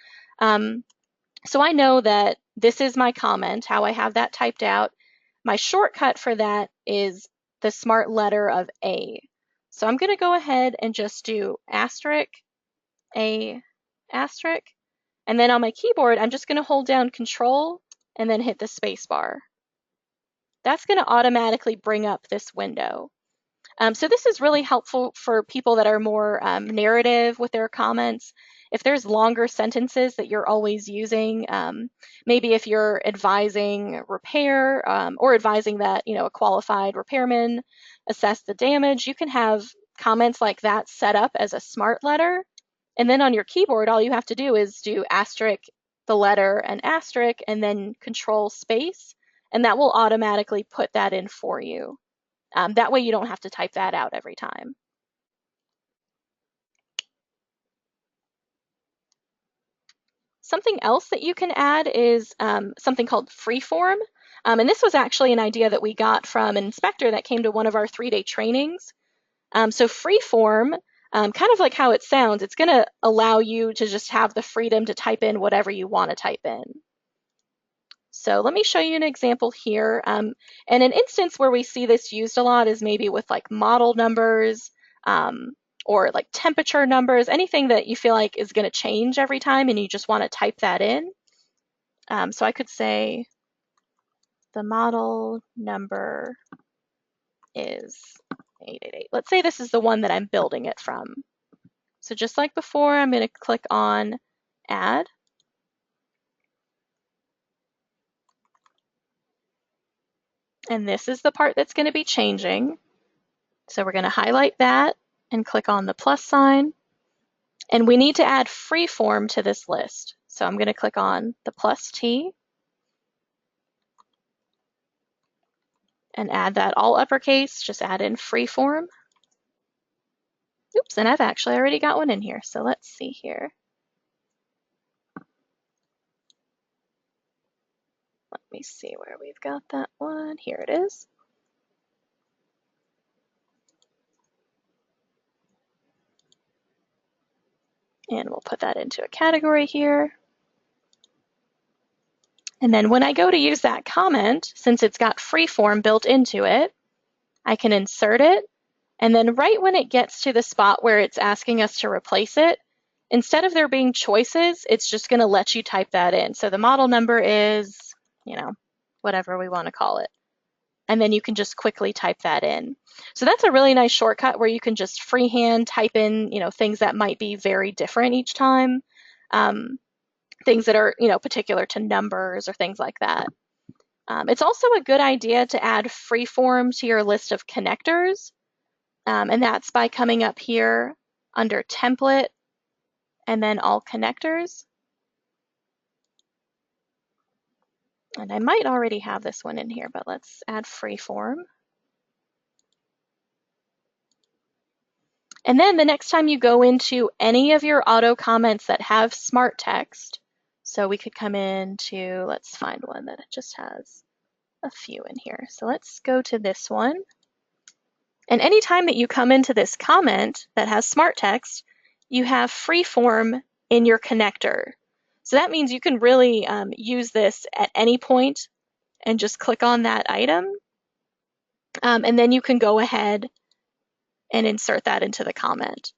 So I know that this is my comment, how I have that typed out. My shortcut for that is the smart letter of A. So I'm going to go ahead and just do asterisk, A, asterisk, and then on my keyboard, I'm just going to hold down Control and then hit the space bar. That's going to automatically bring up this window. So this is really helpful for people that are more narrative with their comments. If there's longer sentences that you're always using, maybe if you're advising repair or advising that a qualified repairman assess the damage, you can have comments like that set up as a smart letter. And then on your keyboard, all you have to do is do asterisk, the letter, and asterisk, and then Control space, and that will automatically put that in for you. That way you don't have to type that out every time. Something else that you can add is something called freeform. And this was actually an idea that we got from an inspector that came to one of our 3-day trainings. So freeform, kind of like how it sounds, it's going to allow you to just have the freedom to type in whatever you want to type in. So let me show you an example here. And an instance where we see this used a lot is maybe with like model numbers or like temperature numbers, anything that you feel like is going to change every time and you just want to type that in. So I could say the model number is 888. Let's say this is the one that I'm building it from. So just like before, I'm going to click on Add. And this is the part that's going to be changing. So we're going to highlight that and click on the plus sign. And we need to add freeform to this list. So I'm going to click on the plus T and add that all uppercase, just add in freeform. Oops, and I've actually already got one in here. So let's see here. Let me see where we've got that one. Here it is. And we'll put that into a category here. And then when I go to use that comment, since it's got freeform built into it, I can insert it. And then right when it gets to the spot where it's asking us to replace it, instead of there being choices, it's just going to let you type that in. So the model number is, whatever we want to call it. And then you can just quickly type that in. So that's a really nice shortcut where you can just freehand type in, things that might be very different each time, things that are, particular to numbers or things like that. It's also a good idea to add freeform to your list of connectors. And that's by coming up here under Template and then All Connectors. And I might already have this one in here, but let's add freeform. And then the next time you go into any of your auto comments that have smart text, so we could come into, let's find one that just has a few in here. So let's go to this one. And anytime that you come into this comment that has smart text, you have freeform in your connector. So that means you can really use this at any point and just click on that item. And then you can go ahead and insert that into the comment.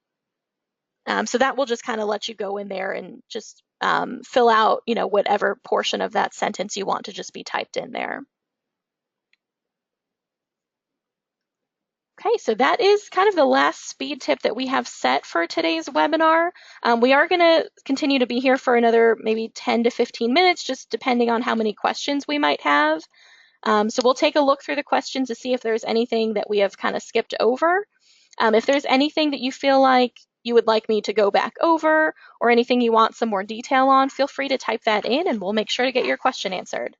So that will just kind of let you go in there and just fill out, whatever portion of that sentence you want to just be typed in there. Okay, so that is kind of the last speed tip that we have set for today's webinar. We are going to continue to be here for another maybe 10 to 15 minutes, just depending on how many questions we might have. So we'll take a look through the questions to see if there's anything that we have kind of skipped over. If there's anything that you feel like you would like me to go back over or anything you want some more detail on, feel free to type that in and we'll make sure to get your question answered.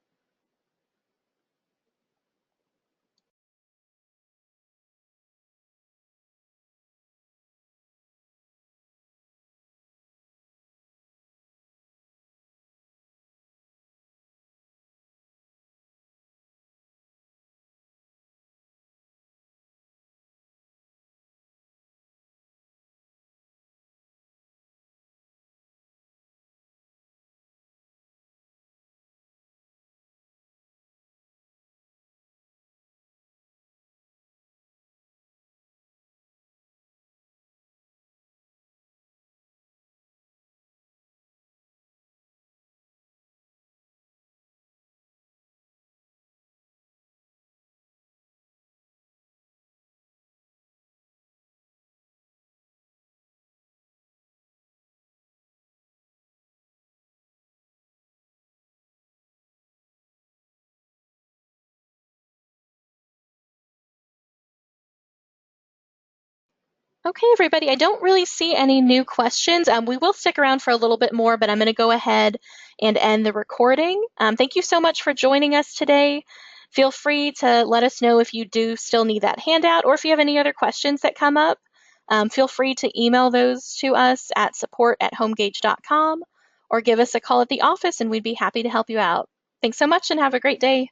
Okay, everybody, I don't really see any new questions. We will stick around for a little bit more, but I'm going to go ahead and end the recording. Thank you so much for joining us today. Feel free to let us know if you do still need that handout or if you have any other questions that come up. Feel free to email those to us at support@homegauge.com or give us a call at the office and we'd be happy to help you out. Thanks so much and have a great day.